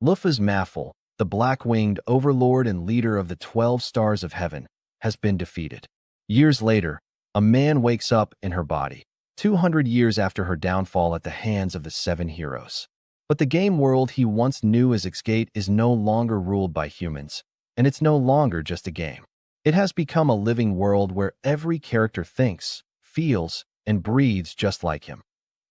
Lufa's Maffel, the black-winged overlord and leader of the 12 stars of heaven, has been defeated. Years later, a man wakes up in her body, 200 years after her downfall at the hands of the 7 heroes. But the game world he once knew as Xgate is no longer ruled by humans, and it's no longer just a game. It has become a living world where every character thinks, feels, and breathes just like him.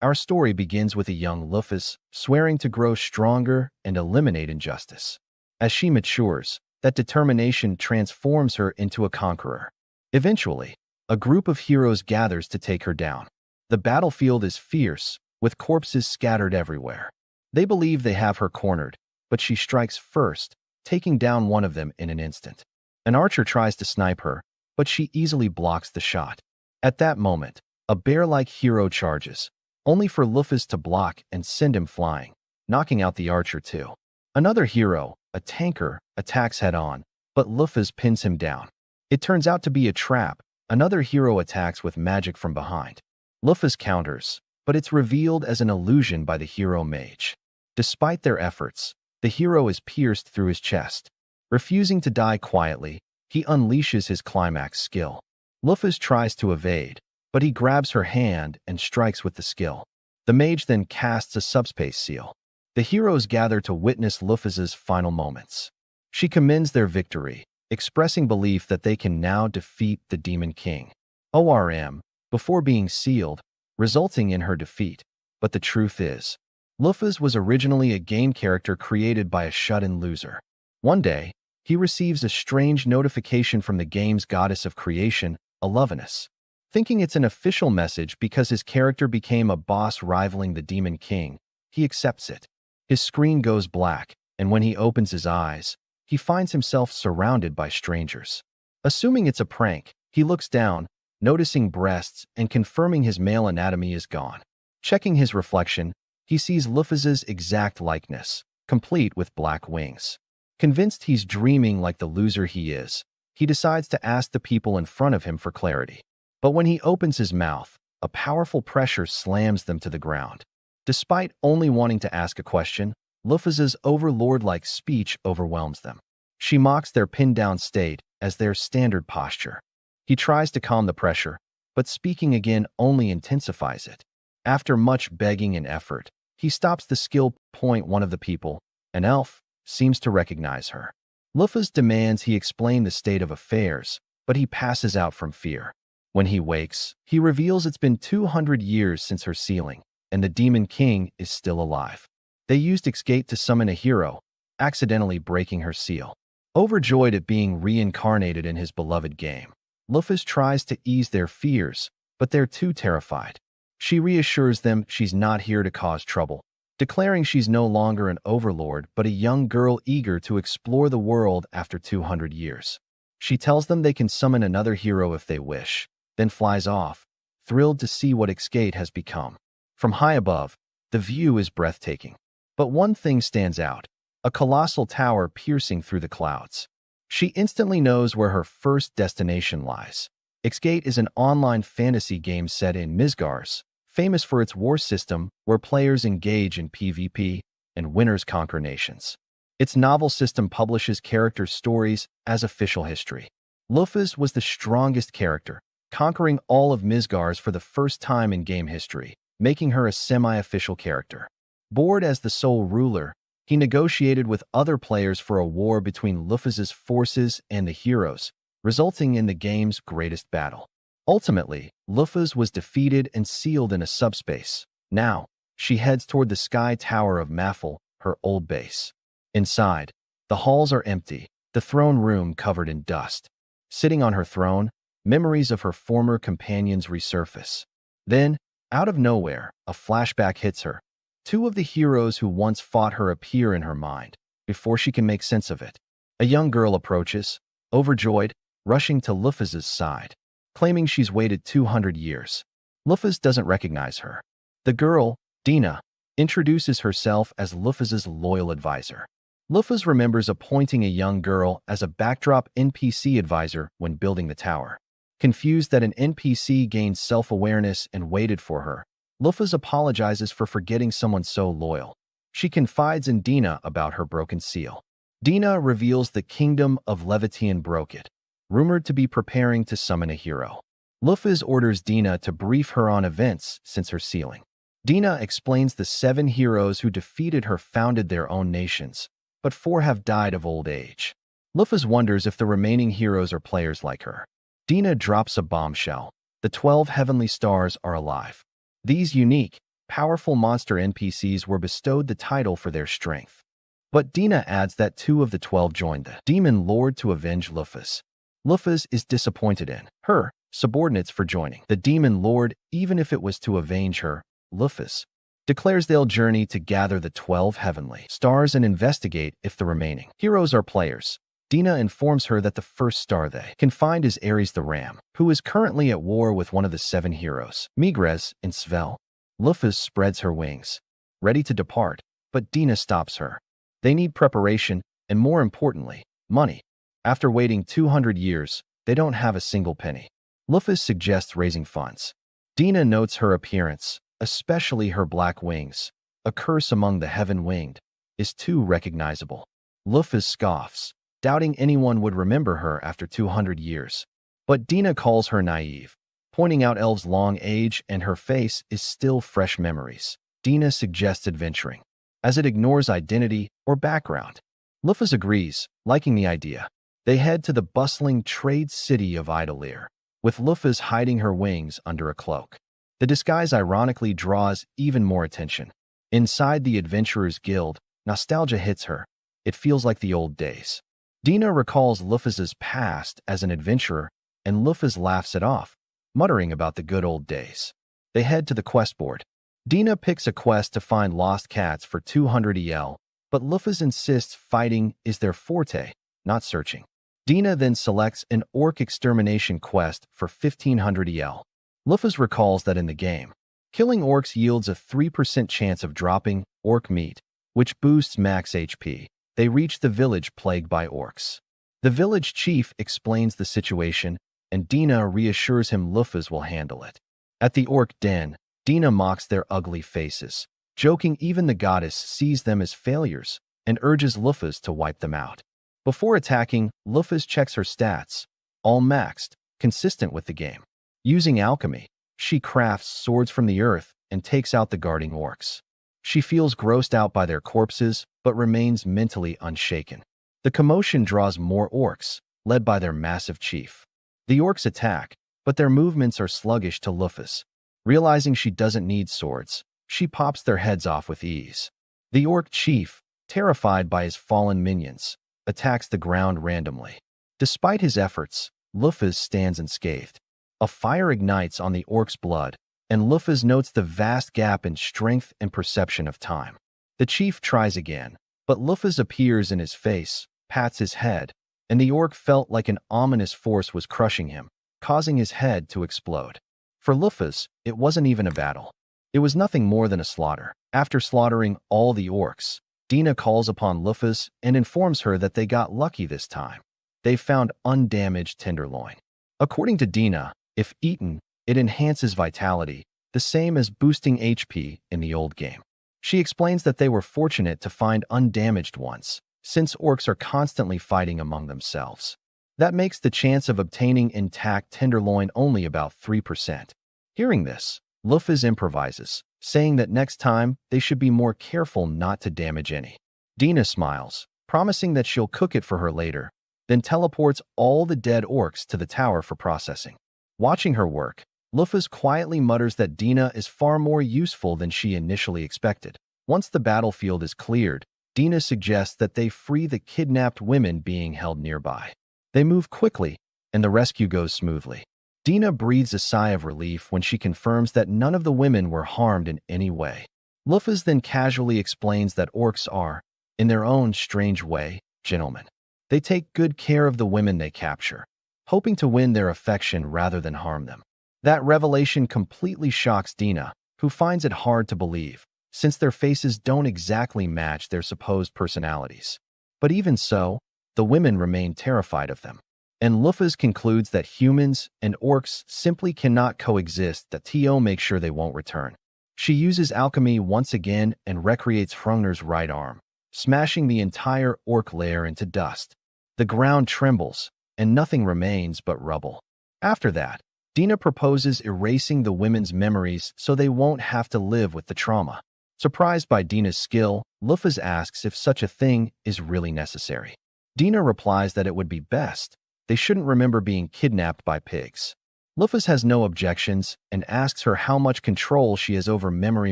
Our story begins with a young Lufus swearing to grow stronger and eliminate injustice. As she matures, that determination transforms her into a conqueror. Eventually, a group of heroes gathers to take her down. The battlefield is fierce, with corpses scattered everywhere. They believe they have her cornered, but she strikes first, taking down one of them in an instant. An archer tries to snipe her, but she easily blocks the shot. At that moment, a bear-like hero charges, only for Lufus to block and send him flying, knocking out the archer too. Another hero, a tanker, attacks head-on, but Lufus pins him down. It turns out to be a trap. Another hero attacks with magic from behind. Lufus counters, but it's revealed as an illusion by the hero mage. Despite their efforts, the hero is pierced through his chest. Refusing to die quietly, he unleashes his climax skill. Lufus tries to evade, but he grabs her hand and strikes with the skill. The mage then casts a subspace seal. The heroes gather to witness Lufus's final moments. She commends their victory, expressing belief that they can now defeat the Demon King, ORM, before being sealed, resulting in her defeat. But the truth is, Lufus was originally a game character created by a shut-in loser. One day, he receives a strange notification from the game's goddess of creation, Alovenus. Thinking it's an official message because his character became a boss rivaling the Demon King, he accepts it. His screen goes black, and when he opens his eyes, he finds himself surrounded by strangers. Assuming it's a prank, he looks down, noticing breasts and confirming his male anatomy is gone. Checking his reflection, he sees Lufus's exact likeness, complete with black wings. Convinced he's dreaming like the loser he is, he decides to ask the people in front of him for clarity. But when he opens his mouth, a powerful pressure slams them to the ground. Despite only wanting to ask a question, Lufus's overlord-like speech overwhelms them. She mocks their pinned-down state as their standard posture. He tries to calm the pressure, but speaking again only intensifies it. After much begging and effort, he stops the skill point. One of the people, an elf, seems to recognize her. Lufus demands he explain the state of affairs, but he passes out from fear. When he wakes, he reveals it's been 200 years since her sealing, and the Demon King is still alive. They used Xgate to summon a hero, accidentally breaking her seal. Overjoyed at being reincarnated in his beloved game, Lufus tries to ease their fears, but they're too terrified. She reassures them she's not here to cause trouble, declaring she's no longer an overlord but a young girl eager to explore the world after 200 years. She tells them they can summon another hero if they wish, then flies off, thrilled to see what Xgate has become. From high above, the view is breathtaking. But one thing stands out, a colossal tower piercing through the clouds. She instantly knows where her first destination lies. Xgate is an online fantasy game set in Midgars, famous for its war system where players engage in PvP and winners conquer nations. Its novel system publishes characters' stories as official history. Lufus was the strongest character, conquering all of Midgars for the first time in game history, making her a semi-official character. Bored as the sole ruler, he negotiated with other players for a war between Lufus's forces and the heroes, resulting in the game's greatest battle. Ultimately, Lufus was defeated and sealed in a subspace. Now, she heads toward the Sky Tower of Maffel, her old base. Inside, the halls are empty, the throne room covered in dust. Sitting on her throne, memories of her former companions resurface. Then, out of nowhere, a flashback hits her. Two of the heroes who once fought her appear in her mind, before she can make sense of it. A young girl approaches, overjoyed, rushing to Lufus's side, claiming she's waited 200 years. Lufus doesn't recognize her. The girl, Dina, introduces herself as Lufus's loyal advisor. Lufus remembers appointing a young girl as a backdrop NPC advisor when building the tower. Confused that an NPC gained self-awareness and waited for her, Lufus apologizes for forgetting someone so loyal. She confides in Dina about her broken seal. Dina reveals the kingdom of Levitian broke it, rumored to be preparing to summon a hero. Lufis orders Dina to brief her on events since her sealing. Dina explains the 7 heroes who defeated her founded their own nations, but 4 have died of old age. Lufis wonders if the remaining heroes are players like her. Dina drops a bombshell. The 12 heavenly stars are alive. These unique, powerful monster NPCs were bestowed the title for their strength. But Dina adds that 2 of the 12 joined the demon lord to avenge Lufis. Lufis is disappointed in her subordinates for joining the demon lord, even if it was to avenge her. Lufis declares they'll journey to gather the 12 heavenly stars and investigate if the remaining heroes are players. Dina informs her that the first star they can find is Ares the Ram, who is currently at war with one of the 7 heroes, Migres and Svel. Lufis spreads her wings, ready to depart, but Dina stops her. They need preparation and, more importantly, money. After waiting 200 years, they don't have a single penny. Lufis suggests raising funds. Dina notes her appearance, especially her black wings. A curse among the heaven-winged is too recognizable. Lufis scoffs, doubting anyone would remember her after 200 years. But Dina calls her naive, pointing out Elve's long age and her face is still fresh memories. Dina suggests adventuring, as it ignores identity or background. Lufis agrees, liking the idea. They head to the bustling trade city of Idalir, with Lufis hiding her wings under a cloak. The disguise ironically draws even more attention. Inside the Adventurers Guild, nostalgia hits her. It feels like the old days. Dina recalls Lufis's past as an adventurer, and Lufis laughs it off, muttering about the good old days. They head to the quest board. Dina picks a quest to find lost cats for 200 EL, but Lufis insists fighting is their forte, not searching. Dina then selects an orc extermination quest for 1500 EL. Lufis recalls that in the game, killing orcs yields a 3% chance of dropping orc meat, which boosts max HP. They reach the village plagued by orcs. The village chief explains the situation, and Dina reassures him Lufis will handle it. At the orc den, Dina mocks their ugly faces, joking even the goddess sees them as failures and urges Lufis to wipe them out. Before attacking, Lufis checks her stats, all maxed, consistent with the game. Using alchemy, she crafts swords from the earth and takes out the guarding orcs. She feels grossed out by their corpses, but remains mentally unshaken. The commotion draws more orcs, led by their massive chief. The orcs attack, but their movements are sluggish to Lufis. Realizing she doesn't need swords, she pops their heads off with ease. The orc chief, terrified by his fallen minions, attacks the ground randomly. Despite his efforts, Lufis stands unscathed. A fire ignites on the orc's blood, and Lufis notes the vast gap in strength and perception of time. The chief tries again, but Lufis appears in his face, pats his head, and the orc felt like an ominous force was crushing him, causing his head to explode. For Lufis, it wasn't even a battle. It was nothing more than a slaughter. After slaughtering all the orcs, Dina calls upon Lufis and informs her that they got lucky this time. They found undamaged tenderloin. According to Dina, if eaten, it enhances vitality, the same as boosting HP in the old game. She explains that they were fortunate to find undamaged ones, since orcs are constantly fighting among themselves. That makes the chance of obtaining intact tenderloin only about 3%. Hearing this, Lufis improvises, saying that next time they should be more careful not to damage any. Dina smiles, promising that she'll cook it for her later, then teleports all the dead orcs to the tower for processing. Watching her work, Lufis quietly mutters that Dina is far more useful than she initially expected. Once the battlefield is cleared, Dina suggests that they free the kidnapped women being held nearby. They move quickly, and the rescue goes smoothly. Dina breathes a sigh of relief when she confirms that none of the women were harmed in any way. Lufis then casually explains that orcs are, in their own strange way, gentlemen. They take good care of the women they capture, hoping to win their affection rather than harm them. That revelation completely shocks Dina, who finds it hard to believe, since their faces don't exactly match their supposed personalities. But even so, the women remain terrified of them. And Lufis concludes that humans and orcs simply cannot coexist, that To makes sure they won't return. She uses alchemy once again and recreates Hrungnir's right arm, smashing the entire orc lair into dust. The ground trembles, and nothing remains but rubble. After that, Dina proposes erasing the women's memories so they won't have to live with the trauma. Surprised by Dina's skill, Lufas asks if such a thing is really necessary. Dina replies that it would be best. They shouldn't remember being kidnapped by pigs. Lufas has no objections and asks her how much control she has over memory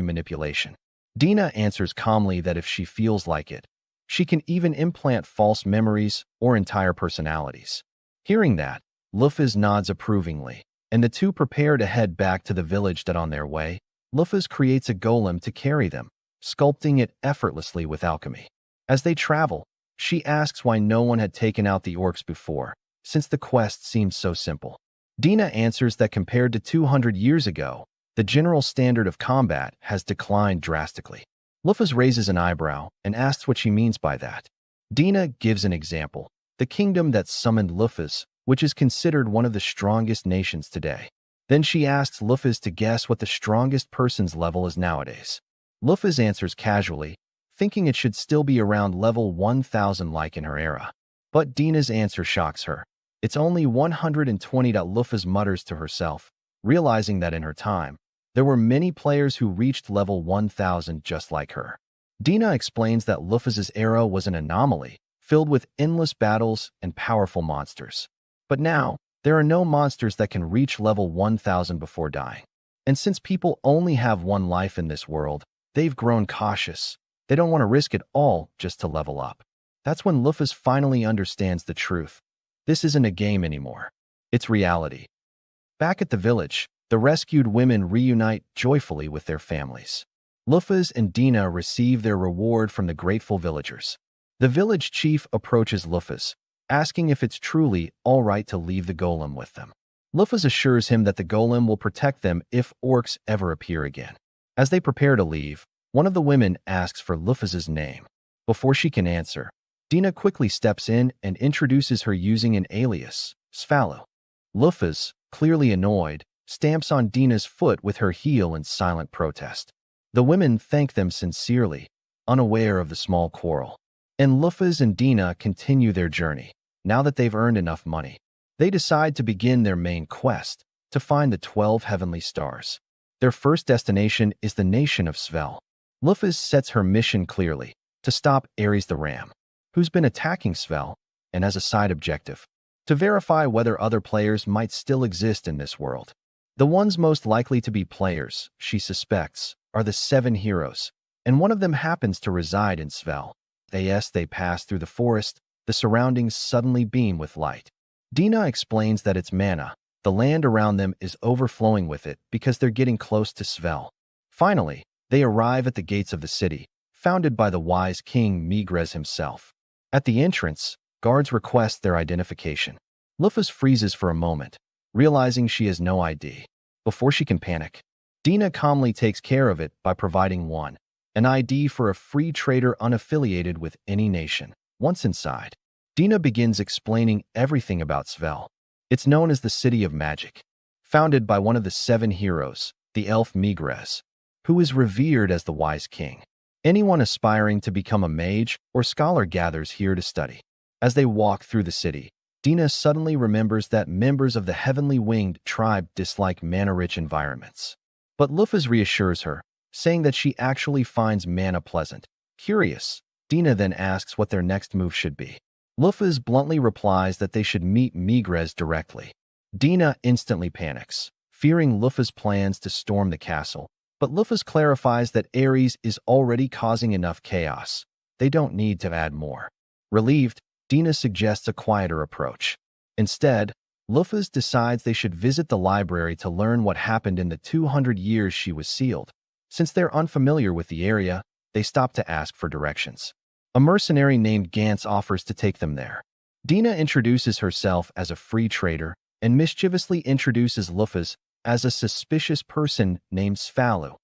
manipulation. Dina answers calmly that if she feels like it, she can even implant false memories or entire personalities. Hearing that, Lufas nods approvingly, and the two prepare to head back to the village. That on their way, Lufas creates a golem to carry them, sculpting it effortlessly with alchemy. As they travel, she asks why no one had taken out the orcs before, since the quest seemed so simple. Dina answers that compared to 200 years ago, the general standard of combat has declined drastically. Lufas raises an eyebrow and asks what she means by that. Dina gives an example: the kingdom that summoned Lufas, which is considered one of the strongest nations today. Then she asks Lufas to guess what the strongest person's level is nowadays. Lufas answers casually, thinking it should still be around level 1000 like in her era. But Dina's answer shocks her. It's only 120. Lufas mutters to herself, realizing that in her time, there were many players who reached level 1000 just like her. Dina explains that Lufas's era was an anomaly, filled with endless battles and powerful monsters. But now, there are no monsters that can reach level 1000 before dying. And since people only have one life in this world, they've grown cautious. They don't want to risk it all just to level up. That's when Lufas finally understands the truth. This isn't a game anymore. It's reality. Back at the village, the rescued women reunite joyfully with their families. Lufas and Dina receive their reward from the grateful villagers. The village chief approaches Lufas, asking if it's truly all right to leave the golem with them. Lufas assures him that the golem will protect them if orcs ever appear again. As they prepare to leave, one of the women asks for Lufas's name. Before she can answer, Dina quickly steps in and introduces her using an alias, Svallo. Lufas, clearly annoyed, stamps on Dina's foot with her heel in silent protest. The women thank them sincerely, unaware of the small quarrel. And Lufas and Dina continue their journey. Now that they've earned enough money, they decide to begin their main quest, to find the 12 heavenly stars. Their first destination is the nation of Svel. Lufas sets her mission clearly, to stop Ares the Ram, who's been attacking Svel, and as a side objective, to verify whether other players might still exist in this world. The ones most likely to be players, she suspects, are the 7 heroes, and one of them happens to reside in Svel. As they pass through the forest, the surroundings suddenly beam with light. Dina explains that it's mana. The land around them is overflowing with it because they're getting close to Svel. Finally, they arrive at the gates of the city, founded by the wise king Migres himself. At the entrance, guards request their identification. Lufas freezes for a moment, realizing she has no ID. Before she can panic, Dina calmly takes care of it by providing one, an ID for a free trader unaffiliated with any nation. Once inside, Dina begins explaining everything about Svel. It's known as the City of Magic, founded by one of the 7 heroes, the elf Migres, who is revered as the wise king. Anyone aspiring to become a mage or scholar gathers here to study. As they walk through the city, Dina suddenly remembers that members of the heavenly winged tribe dislike mana-rich environments. But Lufas reassures her, saying that she actually finds mana pleasant. Curious, Dina then asks what their next move should be. Lufas bluntly replies that they should meet Migres directly. Dina instantly panics, fearing Lufas' plans to storm the castle. But Lufas clarifies that Ares is already causing enough chaos. They don't need to add more. Relieved, Dina suggests a quieter approach. Instead, Lufas decides they should visit the library to learn what happened in the 200 years she was sealed. Since they're unfamiliar with the area, they stop to ask for directions. A mercenary named Gantz offers to take them there. Dina introduces herself as a free trader and mischievously introduces Lufas as a suspicious person named Svallo,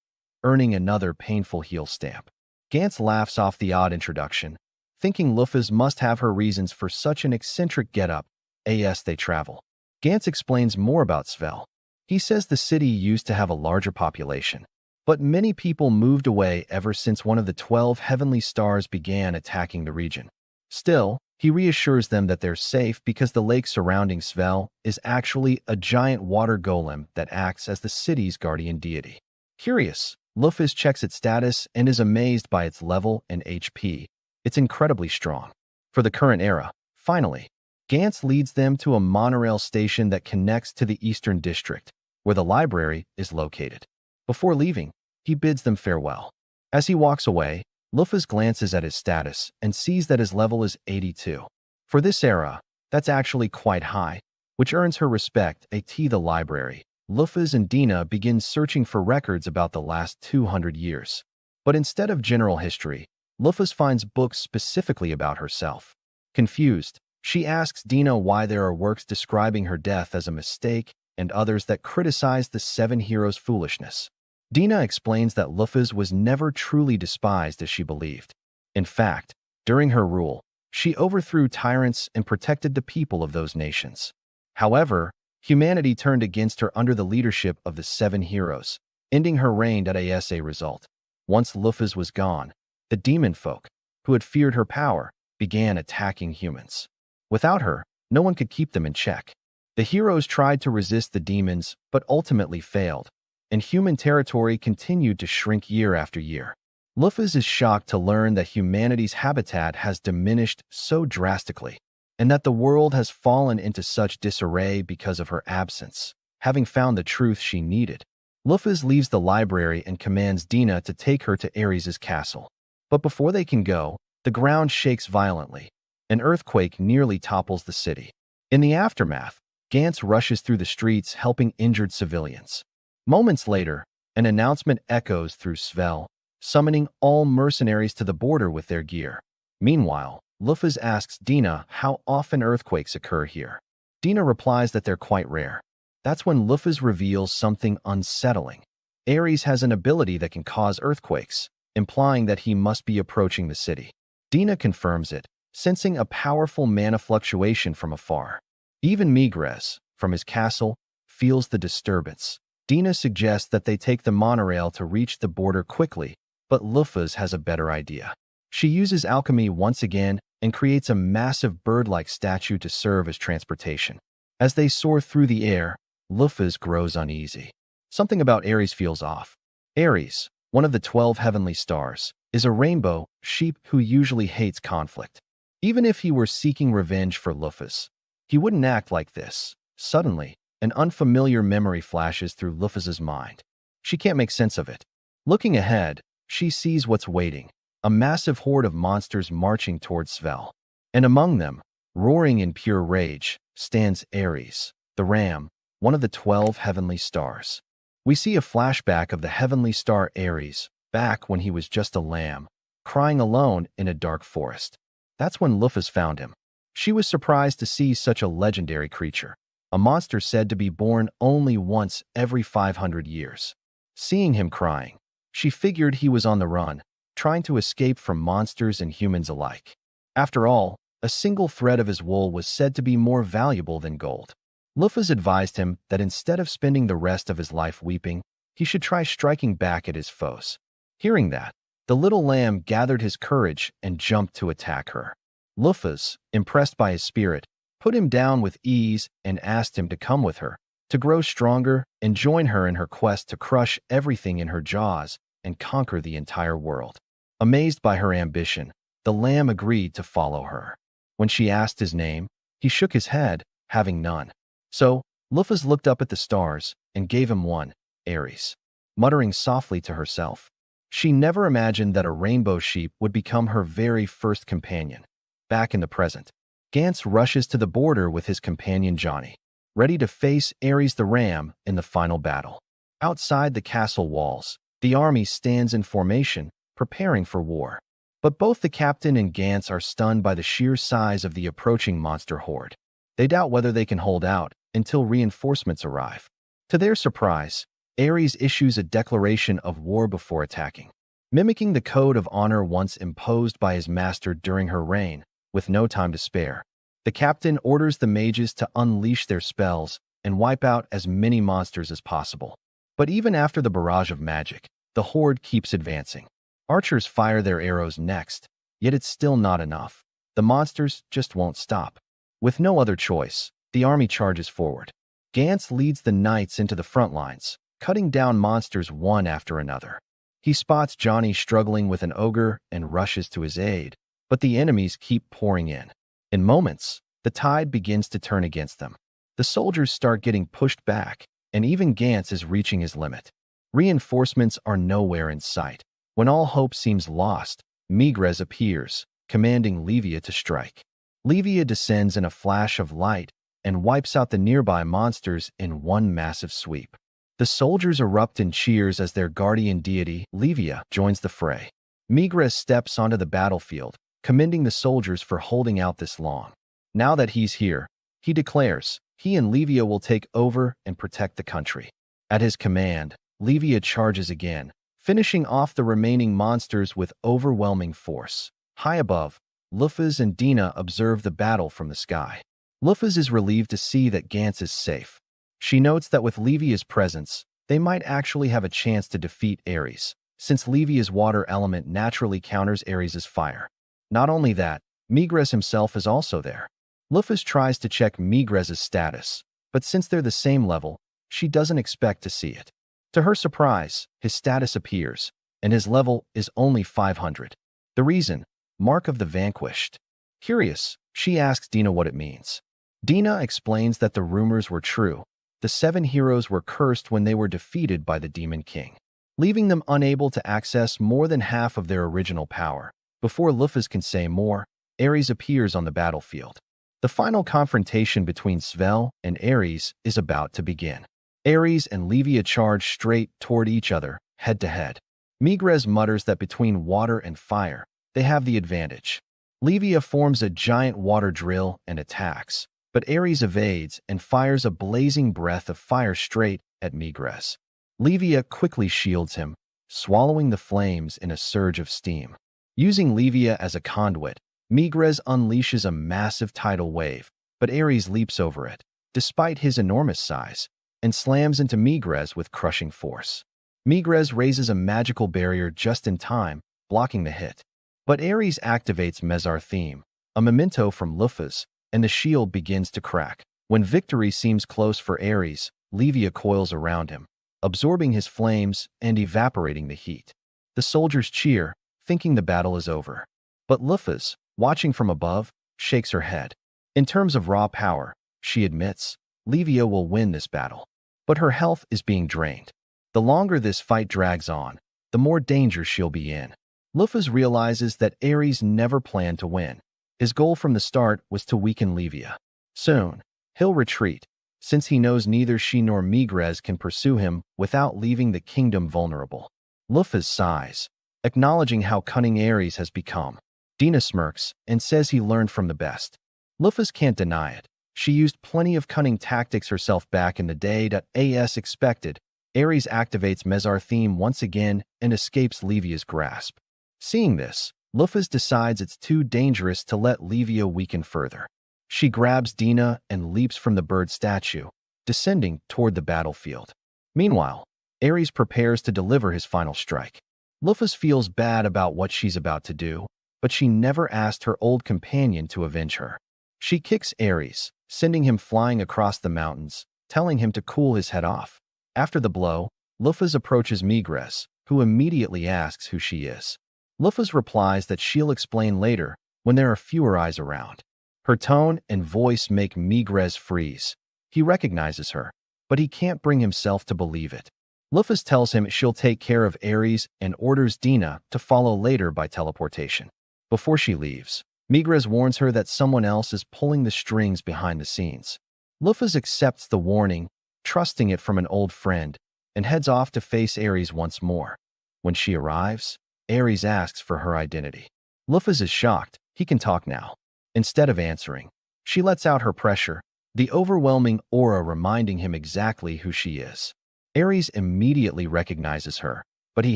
earning another painful heel stamp. Gantz laughs off the odd introduction, thinking Lufas must have her reasons for such an eccentric getup. As they travel, Gantz explains more about Svel. He says the city used to have a larger population, But many people moved away ever since one of the 12 heavenly stars began attacking the region. Still, he reassures them that they're safe because the lake surrounding Svel is actually a giant water golem that acts as the city's guardian deity. Curious, Luffy checks its status and is amazed by its level and HP. It's incredibly strong. For the current era, finally, Gantz leads them to a monorail station that connects to the Eastern District, where the library is located. Before leaving, he bids them farewell. As he walks away, Luffy glances at his status and sees that his level is 82. For this era, that's actually quite high, which earns her respect at the library. Luffy and Dina begin searching for records about the last 200 years. But instead of general history, Luffy finds books specifically about herself. Confused, she asks Dina why there are works describing her death as a mistake and others that criticize the seven heroes' foolishness. Dina explains that Luffy was never truly despised as she believed. In fact, during her rule, she overthrew tyrants and protected the people of those nations. However, humanity turned against her under the leadership of the seven heroes, ending her reign as a result. Once Luffy was gone, the demon folk, who had feared her power, began attacking humans. Without her, no one could keep them in check. The heroes tried to resist the demons, but ultimately failed, and human territory continued to shrink year after year. Luffy is shocked to learn that humanity's habitat has diminished so drastically, and that the world has fallen into such disarray because of her absence. Having found the truth she needed, Luffy leaves the library and commands Dina to take her to Ares' castle. But before they can go, the ground shakes violently. An earthquake nearly topples the city. In the aftermath, Gantz rushes through the streets helping injured civilians. Moments later, an announcement echoes through Svel, summoning all mercenaries to the border with their gear. Meanwhile, Luffy asks Dina how often earthquakes occur here. Dina replies that they're quite rare. That's when Luffy reveals something unsettling. Ares has an ability that can cause earthquakes, implying that he must be approaching the city. Dina confirms it, sensing a powerful mana fluctuation from afar. Even Migres, from his castle, feels the disturbance. Dina suggests that they take the monorail to reach the border quickly, but Luffy has a better idea. She uses alchemy once again and creates a massive bird-like statue to serve as transportation. As they soar through the air, Luffy grows uneasy. Something about Ares feels off. Ares, one of the 12 heavenly stars, is a rainbow sheep who usually hates conflict. Even if he were seeking revenge for Luffy, he wouldn't act like this. Suddenly, an unfamiliar memory flashes through Luffy's mind. She can't make sense of it. Looking ahead, she sees what's waiting, a massive horde of monsters marching towards Svel. And among them, roaring in pure rage, stands Ares, the ram, one of the 12 heavenly stars. We see a flashback of the heavenly star Ares, back when he was just a lamb, crying alone in a dark forest. That's when Luffy found him. She was surprised to see such a legendary creature, a monster said to be born only once every 500 years. Seeing him crying, she figured he was on the run, trying to escape from monsters and humans alike. After all, a single thread of his wool was said to be more valuable than gold. Luffy advised him that instead of spending the rest of his life weeping, he should try striking back at his foes. Hearing that, the little lamb gathered his courage and jumped to attack her. Luffy, impressed by his spirit, put him down with ease and asked him to come with her, to grow stronger and join her in her quest to crush everything in her jaws and conquer the entire world. Amazed by her ambition, the lamb agreed to follow her. When she asked his name, he shook his head, having none. So, Luffy looked up at the stars and gave him one, Ares. Muttering softly to herself, she never imagined that a rainbow sheep would become her very first companion. Back in the present, Gantz rushes to the border with his companion Johnny, ready to face Ares the ram in the final battle. Outside the castle walls, the army stands in formation, preparing for war. But both the captain and Gantz are stunned by the sheer size of the approaching monster horde. They doubt whether they can hold out until reinforcements arrive. To their surprise, Ares issues a declaration of war before attacking. Mimicking the code of honor once imposed by his master during her reign, with no time to spare, the captain orders the mages to unleash their spells and wipe out as many monsters as possible. But even after the barrage of magic, The horde keeps advancing. Archers fire their arrows next, yet it's still not enough. The monsters just won't stop. With no other choice, the army charges forward. Gantz leads the knights into the front lines, cutting down monsters one after another. He spots Johnny struggling with an ogre and rushes to his aid, but the enemies keep pouring in. In moments, the tide begins to turn against them. The soldiers start getting pushed back, and even Gantz is reaching his limit. Reinforcements are nowhere in sight. When all hope seems lost, Migres appears, commanding Livia to strike. Livia descends in a flash of light and wipes out the nearby monsters in one massive sweep. The soldiers erupt in cheers as their guardian deity, Livia, joins the fray. Migres steps onto the battlefield, commending the soldiers for holding out this long. Now that he's here, he declares he and Livia will take over and protect the country. At his command, Livia charges again, finishing off the remaining monsters with overwhelming force. High above, Lufas and Dina observe the battle from the sky. Lufas is relieved to see that Gantz is safe. She notes that with Livia's presence, they might actually have a chance to defeat Ares, since Livia's water element naturally counters Ares' fire. Not only that, Migres himself is also there. Lufas tries to check Migres' status, but since they're the same level, she doesn't expect to see it. To her surprise, his status appears, and his level is only 500. The reason? Mark of the Vanquished. Curious, she asks Dina what it means. Dina explains that the rumors were true. The 7 heroes were cursed when they were defeated by the Demon King, leaving them unable to access more than half of their original power. Before Lufas can say more, Ares appears on the battlefield. The final confrontation between Svel and Ares is about to begin. Ares and Livia charge straight toward each other, head to head. Migres mutters that between water and fire, they have the advantage. Livia forms a giant water drill and attacks, but Ares evades and fires a blazing breath of fire straight at Migres. Livia quickly shields him, swallowing the flames in a surge of steam. Using Livia as a conduit, Migres unleashes a massive tidal wave, but Ares leaps over it, despite his enormous size, and slams into Migres with crushing force. Migres raises a magical barrier just in time, blocking the hit. But Ares activates Mezartheme, a memento from Lufas, and the shield begins to crack. When victory seems close for Ares, Livia coils around him, absorbing his flames and evaporating the heat. The soldiers cheer, thinking the battle is over. But Lufas, watching from above, shakes her head. In terms of raw power, she admits, Livia will win this battle. But her health is being drained. The longer this fight drags on, the more danger she'll be in. Lufas realizes that Ares never planned to win. His goal from the start was to weaken Livia. Soon, he'll retreat, since he knows neither she nor Migres can pursue him without leaving the kingdom vulnerable. Lufas sighs, acknowledging how cunning Ares has become. Dina smirks and says he learned from the best. Lufas can't deny it. She used plenty of cunning tactics herself back in the day. As expected, Ares activates Mezartheme once again and escapes Livia's grasp. Seeing this, Lufas decides it's too dangerous to let Livia weaken further. She grabs Dina and leaps from the bird statue, descending toward the battlefield. Meanwhile, Ares prepares to deliver his final strike. Lufas feels bad about what she's about to do, but she never asked her old companion to avenge her. She kicks Ares, sending him flying across the mountains, telling him to cool his head off. After the blow, Lufas approaches Migres, who immediately asks who she is. Lufas replies that she'll explain later when there are fewer eyes around. Her tone and voice make Migres freeze. He recognizes her, but he can't bring himself to believe it. Lufas tells him she'll take care of Ares and orders Dina to follow later by teleportation. Before she leaves, Migres warns her that someone else is pulling the strings behind the scenes. Lufas accepts the warning, trusting it from an old friend, and heads off to face Ares once more. When she arrives, Ares asks for her identity. Lufas is shocked. He can talk now. Instead of answering, she lets out her pressure, the overwhelming aura reminding him exactly who she is. Ares immediately recognizes her, but he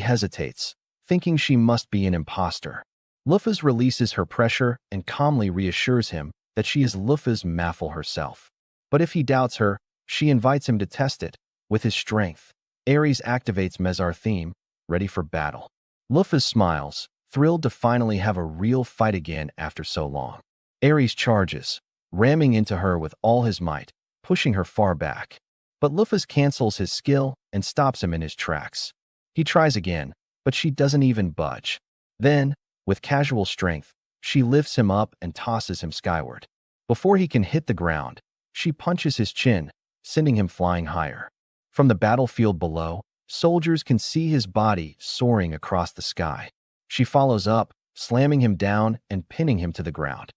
hesitates, thinking she must be an imposter. Lufas releases her pressure and calmly reassures him that she is Lufas Maffel herself. But if he doubts her, she invites him to test it. With his strength, Ares activates Mezartheme, ready for battle. Luphus smiles, thrilled to finally have a real fight again after so long. Ares charges, ramming into her with all his might, pushing her far back. But Luphus cancels his skill and stops him in his tracks. He tries again, but she doesn't even budge. Then, with casual strength, she lifts him up and tosses him skyward. Before he can hit the ground, she punches his chin, sending him flying higher. From the battlefield below, soldiers can see his body soaring across the sky. She follows up, slamming him down and pinning him to the ground.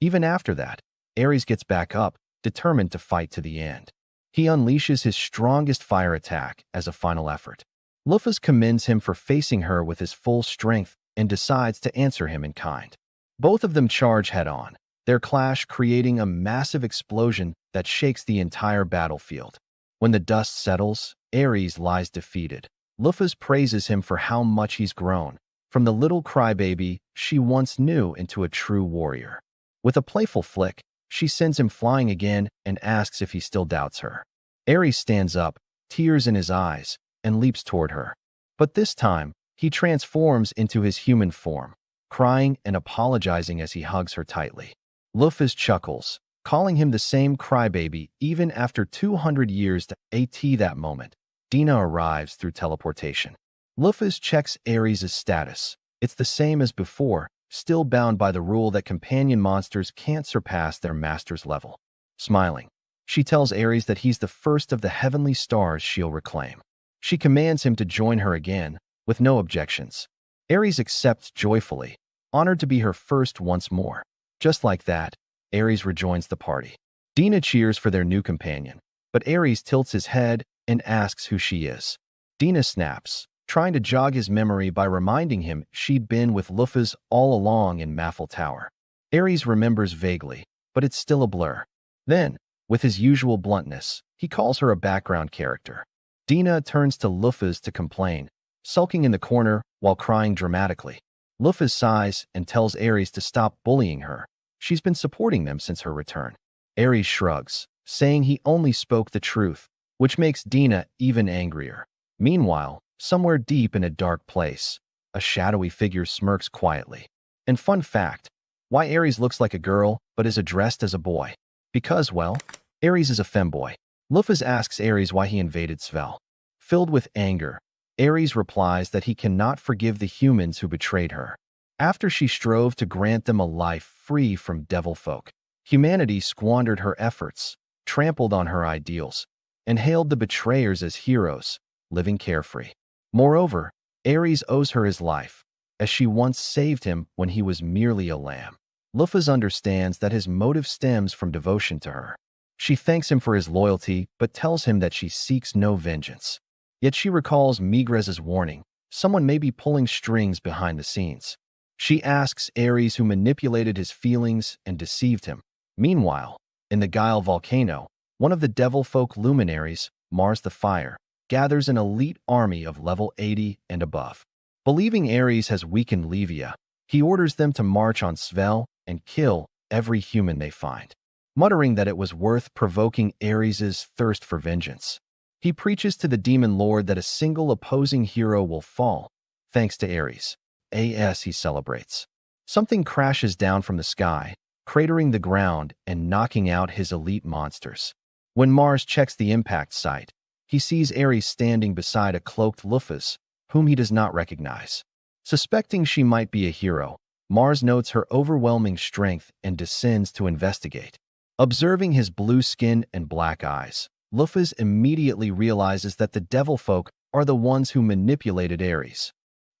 Even after that, Ares gets back up, determined to fight to the end. He unleashes his strongest fire attack as a final effort. Luphus commends him for facing her with his full strength and decides to answer him in kind. Both of them charge head-on, their clash creating a massive explosion that shakes the entire battlefield. When the dust settles, Ares lies defeated. Luphus praises him for how much he's grown, from the little crybaby she once knew into a true warrior. With a playful flick, she sends him flying again and asks if he still doubts her. Ares stands up, tears in his eyes, and leaps toward her. But this time, he transforms into his human form, crying and apologizing as he hugs her tightly. Luphus chuckles, calling him the same crybaby even after 200 years. That moment, Dina arrives through teleportation. Luphus checks Ares' status. It's the same as before, still bound by the rule that companion monsters can't surpass their master's level. Smiling, she tells Ares that he's the first of the heavenly stars she'll reclaim. She commands him to join her again, with no objections. Ares accepts joyfully, honored to be her first once more. Just like that, Ares rejoins the party. Dina cheers for their new companion, but Ares tilts his head and asks who she is. Dina snaps, trying to jog his memory by reminding him she'd been with Luphus all along in Maffel Tower. Ares remembers vaguely, but it's still a blur. Then, with his usual bluntness, he calls her a background character. Dina turns to Luphus to complain, sulking in the corner while crying dramatically. Luphus sighs and tells Ares to stop bullying her. She's been supporting them since her return. Ares shrugs, saying he only spoke the truth, which makes Dina even angrier. Meanwhile, somewhere deep in a dark place, a shadowy figure smirks quietly. And fun fact, why Ares looks like a girl but is addressed as a boy? Because, well, Ares is a femboy. Luphus asks Ares why he invaded Svel. Filled with anger, Ares replies that he cannot forgive the humans who betrayed her. After she strove to grant them a life free from devil folk, humanity squandered her efforts, trampled on her ideals, and hailed the betrayers as heroes, living carefree. Moreover, Ares owes her his life, as she once saved him when he was merely a lamb. Luphus understands that his motive stems from devotion to her. She thanks him for his loyalty, but tells him that she seeks no vengeance. Yet she recalls Migres's warning, someone may be pulling strings behind the scenes. She asks Ares who manipulated his feelings and deceived him. Meanwhile, in the Guile volcano, one of the devil folk luminaries, Mars the Fire, gathers an elite army of level 80 and above. Believing Ares has weakened Levia, he orders them to march on Svel and kill every human they find. Muttering that it was worth provoking Ares' thirst for vengeance, he preaches to the demon lord that a single opposing hero will fall, thanks to Ares. He celebrates. Something crashes down from the sky, cratering the ground and knocking out his elite monsters. When Mars checks the impact site, he sees Ares standing beside a cloaked Luphus, whom he does not recognize. Suspecting she might be a hero, Mars notes her overwhelming strength and descends to investigate. Observing his blue skin and black eyes, Luphus immediately realizes that the devil folk are the ones who manipulated Ares.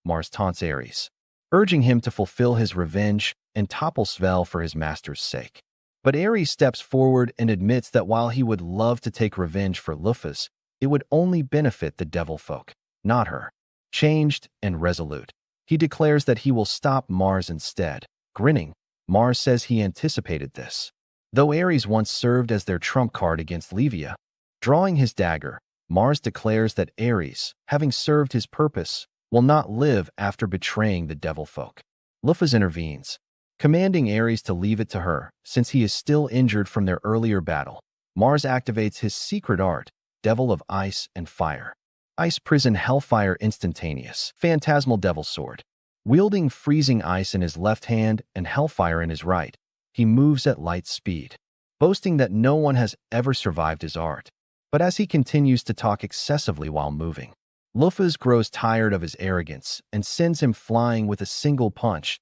Mars taunts Ares, urging him to fulfill his revenge and topple Svel for his master's sake. But Ares steps forward and admits that while he would love to take revenge for Luphus, it would only benefit the devil folk, not her. Changed and resolute, he declares that he will stop Mars instead. Grinning, Mars says he anticipated this. Though Ares once served as their trump card against Levia, drawing his dagger, Mars declares that Ares, having served his purpose, will not live after betraying the devil folk. Luphus intervenes, commanding Ares to leave it to her, since he is still injured from their earlier battle. Mars activates his secret art, Devil of Ice and Fire. Ice prison hellfire instantaneous. Phantasmal devil sword. Wielding freezing ice in his left hand and hellfire in his right, he moves at light speed, boasting that no one has ever survived his art. But as he continues to talk excessively while moving, Luffy grows tired of his arrogance and sends him flying with a single punch.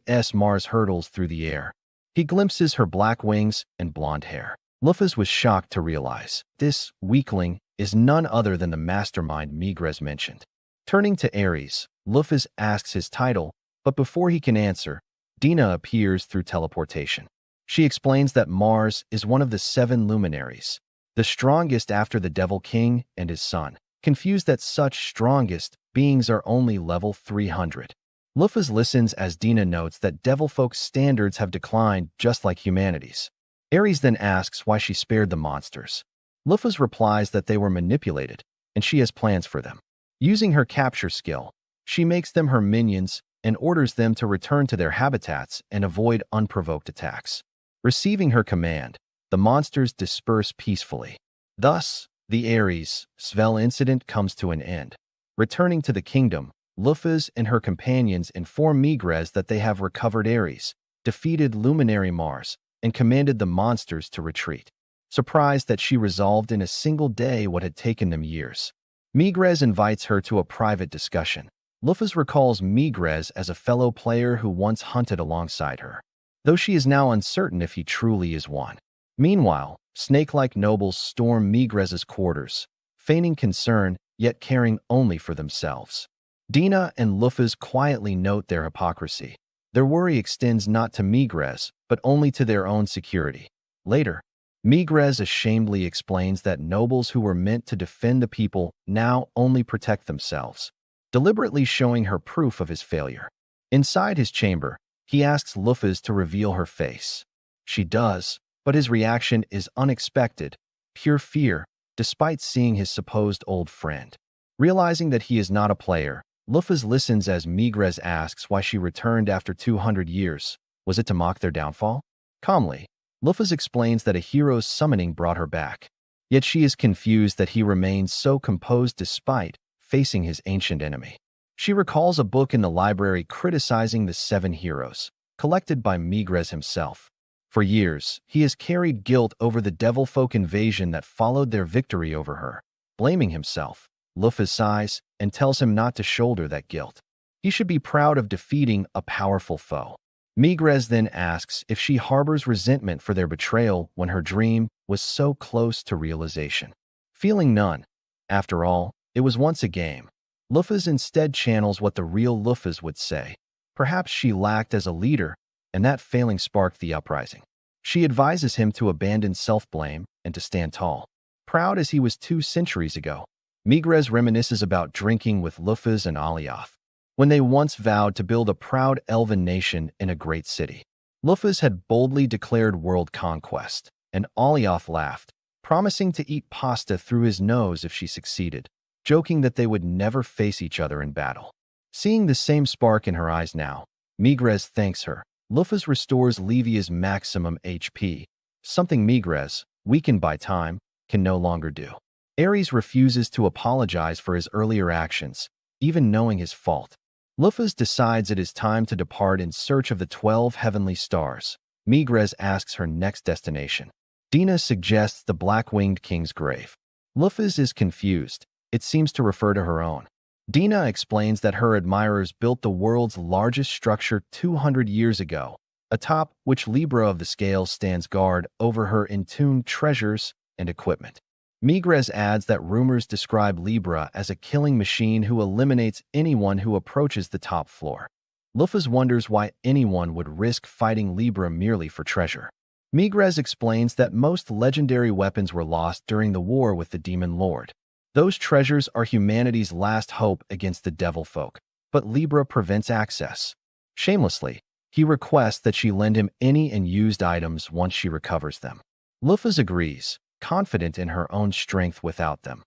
As Mars hurtles through the air, he glimpses her black wings and blonde hair. Luffy was shocked to realize this weakling is none other than the mastermind Migres mentioned. Turning to Ares, Luffy asks his title, but before he can answer, Dina appears through teleportation. She explains that Mars is one of the 7 luminaries, the strongest after the Devil King and his son. Confused that such strongest beings are only level 300. Luffy listens as Dina notes that Devilfolk's standards have declined just like humanity's. Ares then asks why she spared the monsters. Luffy replies that they were manipulated, and she has plans for them. Using her capture skill, she makes them her minions and orders them to return to their habitats and avoid unprovoked attacks. Receiving her command, the monsters disperse peacefully. Thus, the Ares Svel incident comes to an end. Returning to the kingdom, Luffy and her companions inform Migres that they have recovered Ares, defeated Luminary Mars, and commanded the monsters to retreat. Surprised that she resolved in a single day what had taken them years, Migres invites her to a private discussion. Luffy recalls Migres as a fellow player who once hunted alongside her, though she is now uncertain if he truly is one. Meanwhile, snake-like nobles storm Migres' quarters, feigning concern, yet caring only for themselves. Dina and Luffy quietly note their hypocrisy. Their worry extends not to Migres, but only to their own security. Later, Migres ashamedly explains that nobles who were meant to defend the people now only protect themselves, deliberately showing her proof of his failure. Inside his chamber, he asks Luffy to reveal her face. She does, but his reaction is unexpected, pure fear, despite seeing his supposed old friend. Realizing that he is not a player, Luffy listens as Migres asks why she returned after 200 years. Was it to mock their downfall? Calmly, Luffy explains that a hero's summoning brought her back. Yet she is confused that he remains so composed despite facing his ancient enemy. She recalls a book in the library criticizing the 7 heroes, collected by Migres himself. For years, he has carried guilt over the Devilfolk invasion that followed their victory over her. Blaming himself, Luffy sighs and tells him not to shoulder that guilt. He should be proud of defeating a powerful foe. Migres then asks if she harbors resentment for their betrayal when her dream was so close to realization. Feeling none. After all, it was once a game. Luffy instead channels what the real Luffy would say. Perhaps she lacked as a leader, and that failing sparked the uprising. She advises him to abandon self-blame and to stand tall. Proud as he was 2 centuries ago, Migres reminisces about drinking with Luffy and Alioth, when they once vowed to build a proud elven nation in a great city. Luffy had boldly declared world conquest, and Alioth laughed, promising to eat pasta through his nose if she succeeded, joking that they would never face each other in battle. Seeing the same spark in her eyes now, Migres thanks her. Luffy restores Levia's maximum HP, something Migres, weakened by time, can no longer do. Ares refuses to apologize for his earlier actions, even knowing his fault. Luffy decides it is time to depart in search of the 12 heavenly stars. Migres asks her next destination. Dina suggests the Black-Winged King's grave. Luffy is confused. It seems to refer to her own. Dina explains that her admirers built the world's largest structure 200 years ago, atop which Libra of the Scales stands guard over her entombed treasures and equipment. Migres adds that rumors describe Libra as a killing machine who eliminates anyone who approaches the top floor. Luffy wonders why anyone would risk fighting Libra merely for treasure. Migres explains that most legendary weapons were lost during the war with the Demon Lord. Those treasures are humanity's last hope against the Devilfolk, but Libra prevents access. Shamelessly, he requests that she lend him any unused items once she recovers them. Luffy agrees, confident in her own strength without them.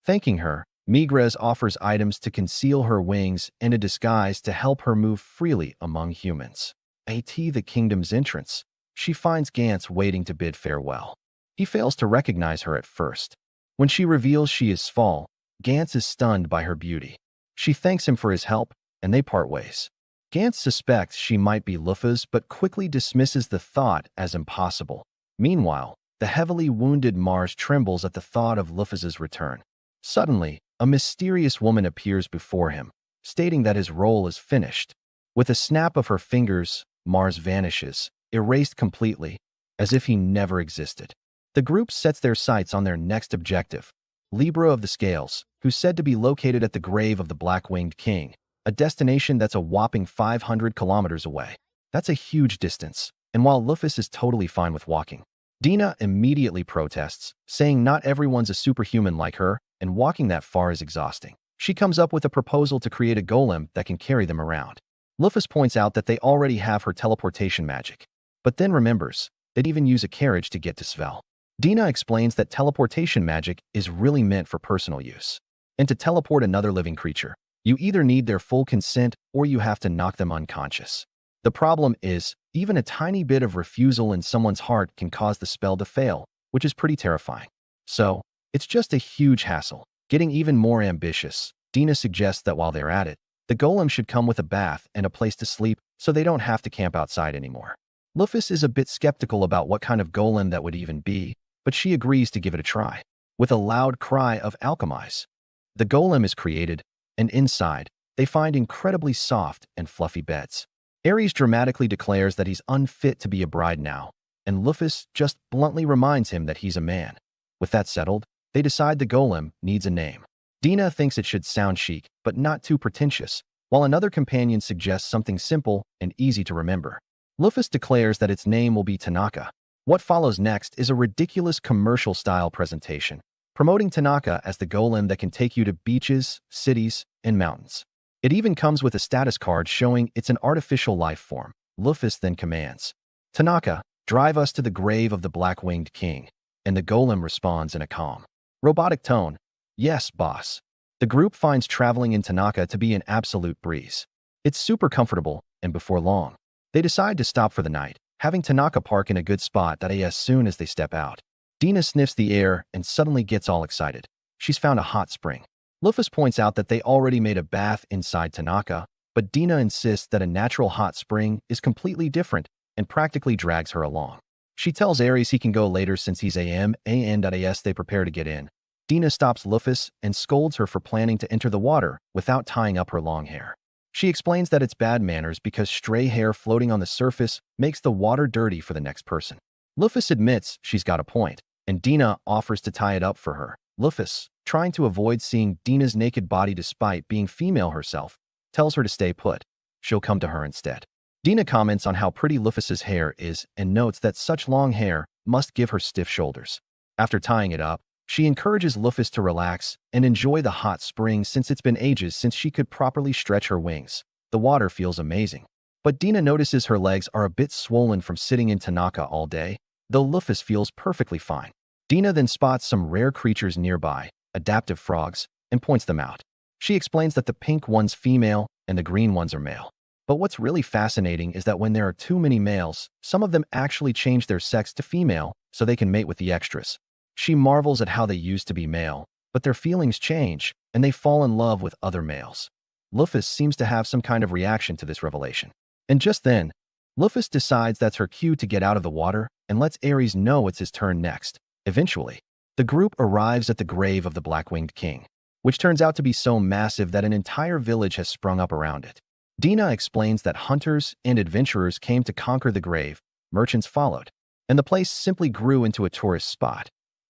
Thanking her, Migres offers items to conceal her wings and a disguise to help her move freely among humans. At the kingdom's entrance, she finds Gantz waiting to bid farewell. He fails to recognize her at first. When she reveals she is Sval, Gantz is stunned by her beauty. She thanks him for his help, and they part ways. Gantz suspects she might be Lufa's but quickly dismisses the thought as impossible. Meanwhile, the heavily wounded Mars trembles at the thought of Lufa's return. Suddenly, a mysterious woman appears before him, stating that his role is finished. With a snap of her fingers, Mars vanishes, erased completely, as if he never existed. The group sets their sights on their next objective, Libra of the Scales, who's said to be located at the grave of the Black-Winged King, a destination that's a whopping 500 kilometers away. That's a huge distance, and while Lufus is totally fine with walking, Dina immediately protests, saying not everyone's a superhuman like her, and walking that far is exhausting. She comes up with a proposal to create a golem that can carry them around. Lufus points out that they already have her teleportation magic, but then remembers they'd even use a carriage to get to Svel. Dina explains that teleportation magic is really meant for personal use, and to teleport another living creature, you either need their full consent or you have to knock them unconscious. The problem is, even a tiny bit of refusal in someone's heart can cause the spell to fail, which is pretty terrifying. So, it's just a huge hassle. Getting even more ambitious, Dina suggests that while they're at it, the golem should come with a bath and a place to sleep so they don't have to camp outside anymore. Lufus is a bit skeptical about what kind of golem that would even be, but she agrees to give it a try. With a loud cry of alchemize, the golem is created, and inside, they find incredibly soft and fluffy beds. Ares dramatically declares that he's unfit to be a bride now, and Lufus just bluntly reminds him that he's a man. With that settled, they decide the golem needs a name. Dina thinks it should sound chic, but not too pretentious, while another companion suggests something simple and easy to remember. Lufus declares that its name will be Tanaka. What follows next is a ridiculous commercial-style presentation, promoting Tanaka as the golem that can take you to beaches, cities, and mountains. It even comes with a status card showing it's an artificial life form. Lufus then commands, "Tanaka, drive us to the grave of the Black-Winged King," and the golem responds in a calm, robotic tone, "Yes, boss." The group finds traveling in Tanaka to be an absolute breeze. It's super comfortable, and before long, they decide to stop for the night, having Tanaka park in a good spot that as soon as they step out. Dina sniffs the air and suddenly gets all excited. She's found a hot spring. Lufus points out that they already made a bath inside Tanaka, but Dina insists that a natural hot spring is completely different and practically drags her along. She tells Ares he can go later since he's as they prepare to get in. Dina stops Lufus and scolds her for planning to enter the water without tying up her long hair. She explains that it's bad manners because stray hair floating on the surface makes the water dirty for the next person. Lufus admits she's got a point, and Dina offers to tie it up for her. Lufus, trying to avoid seeing Dina's naked body despite being female herself, tells her to stay put. She'll come to her instead. Dina comments on how pretty Lufus's hair is and notes that such long hair must give her stiff shoulders. After tying it up, she encourages Lufus to relax and enjoy the hot spring since it's been ages since she could properly stretch her wings. The water feels amazing. But Dina notices her legs are a bit swollen from sitting in Tanaka all day, though Lufus feels perfectly fine. Dina then spots some rare creatures nearby, adaptive frogs, and points them out. She explains that the pink one's female and the green ones are male. But what's really fascinating is that when there are too many males, some of them actually change their sex to female so they can mate with the extras. She marvels at how they used to be male, but their feelings change, and they fall in love with other males. Lufus seems to have some kind of reaction to this revelation. And just then, Lufus decides that's her cue to get out of the water and lets Ares know it's his turn next. Eventually, the group arrives at the grave of the Black-Winged King, which turns out to be so massive that an entire village has sprung up around it. Dina explains that hunters and adventurers came to conquer the grave, merchants followed, and the place simply grew into a tourist spot.